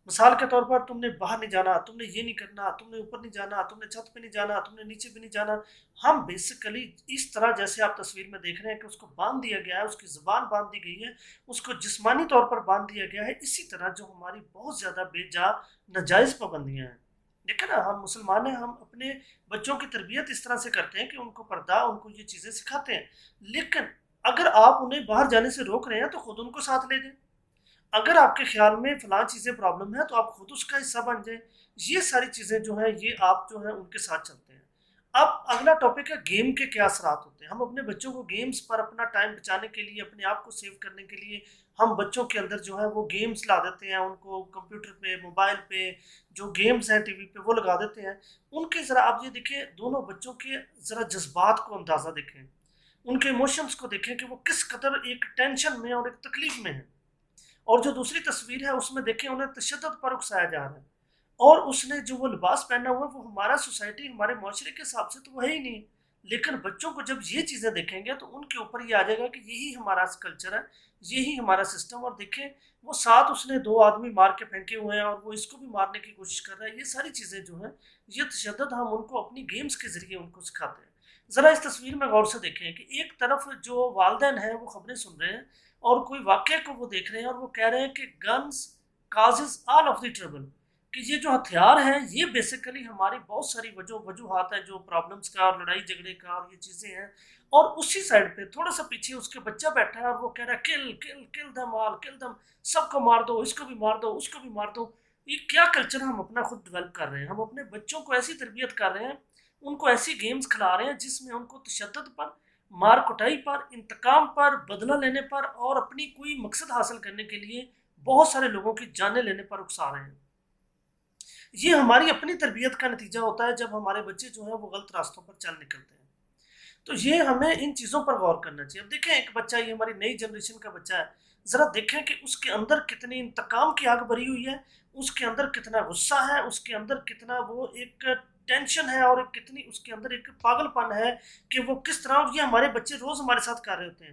مثال کے طور پر تم نے باہر نہیں جانا، تم نے یہ نہیں کرنا، تم نے اوپر نہیں جانا، تم نے چھت پہ نہیں جانا، تم نے نیچے بھی نہیں جانا، ہم بیسیکلی اس طرح جیسے آپ تصویر میں دیکھ رہے ہیں کہ اس کو باندھ دیا گیا ہے، اس کی زبان باندھ دی گئی ہے، اس کو جسمانی طور پر باندھ دیا گیا ہے، اسی طرح جو ہماری بہت زیادہ بے جا ناجائز پابندیاں ہیں۔ دیکھیں نا، ہم مسلمان ہیں، ہم اپنے بچوں کی تربیت اس طرح سے کرتے ہیں کہ ان کو پردہ، ان کو یہ چیزیں سکھاتے ہیں، لیکن اگر آپ انہیں باہر جانے سے روک رہے ہیں تو خود ان کو ساتھ لے جائیں۔ اگر آپ کے خیال میں فلاں چیزیں پرابلم ہے تو آپ خود اس کا حصہ بن جائیں۔ یہ ساری چیزیں جو ہیں یہ آپ جو ہیں ان کے ساتھ چلتے ہیں۔ اب اگلا ٹاپک ہے گیم کے کیا اثرات ہوتے ہیں۔ ہم اپنے بچوں کو گیمز پر اپنا ٹائم بچانے کے لیے، اپنے آپ کو سیو کرنے کے لیے ہم بچوں کے اندر جو ہے وہ گیمز لا دیتے ہیں، ان کو کمپیوٹر پہ، موبائل پہ جو گیمز ہیں ٹی وی پہ وہ لگا دیتے ہیں۔ ان کے ذرا آپ یہ دیکھیں، دونوں بچوں کے ذرا جذبات کو اندازہ دیکھیں، ان کے ایموشنز کو دیکھیں کہ وہ کس قدر ایک ٹینشن میں اور ایک تکلیف میں ہیں۔ اور جو دوسری تصویر ہے اس میں دیکھیں انہیں تشدد پر اکسایا جا رہا ہے، اور اس نے جو وہ لباس پہنا ہوا ہے وہ ہمارا سوسائٹی، ہمارے معاشرے کے حساب سے تو وہ ہے ہی نہیں، لیکن بچوں کو جب یہ چیزیں دیکھیں گے تو ان کے اوپر یہ آ جائے گا کہ یہی ہمارا کلچر ہے، یہی ہمارا سسٹم۔ اور دیکھیں وہ ساتھ اس نے 2 آدمی مار کے پھینکے ہوئے ہیں اور وہ اس کو بھی مارنے کی کوشش کر رہا ہے۔ یہ ساری چیزیں جو ہیں یہ تشدد ہم ان کو اپنی گیمز کے ذریعے ان کو سکھاتے ہیں۔ ذرا اس تصویر میں غور سے دیکھیں کہ ایک طرف جو والدین ہیں وہ خبریں سن رہے ہیں اور کوئی واقعے کو وہ دیکھ رہے ہیں، اور وہ کہہ رہے ہیں کہ guns causes all of the trouble, کہ یہ جو ہتھیار ہیں یہ بیسیکلی ہماری بہت ساری وجوہات ہیں جو پرابلمس کا اور لڑائی جھگڑے کا اور یہ چیزیں ہیں۔ اور اسی سائڈ پہ تھوڑا سا پیچھے اس کے بچہ بیٹھا ہے اور وہ کہہ رہا ہے کل کل کل دم آل، کل دم، سب کو مار دو، اس کو بھی مار دو، اس کو بھی مار دو۔ یہ کیا کلچر ہم اپنا خود ڈیولپ کر رہے ہیں؟ ہم اپنے بچوں کو ایسی تربیت کر رہے ہیں، ان کو ایسی گیمز کھلا رہے ہیں جس میں ان کو تشدد پر، مار کٹائی پر، انتقام پر، بدلہ لینے پر اور اپنی کوئی مقصد حاصل کرنے کے لیے بہت سارے لوگوں کی جانیں لینے پر اکسا رہے ہیں۔ یہ ہماری اپنی تربیت کا نتیجہ ہوتا ہے جب ہمارے بچے جو ہیں وہ غلط راستوں پر چل نکلتے ہیں۔ تو یہ ہمیں ان چیزوں پر غور کرنا چاہیے۔ اب دیکھیں ایک بچہ، یہ ہماری نئی جنریشن کا بچہ ہے، ذرا دیکھیں کہ اس کے اندر کتنی انتقام کی آگ بھری ہوئی ہے، اس کے اندر کتنا غصہ ہے، اس کے اندر کتنا وہ ایک ٹینشن ہے، اور کتنی اس کے اندر ایک پاگل پن ہے کہ وہ کس طرح، اور یہ ہمارے بچے روز ہمارے ساتھ کر رہے ہوتے ہیں۔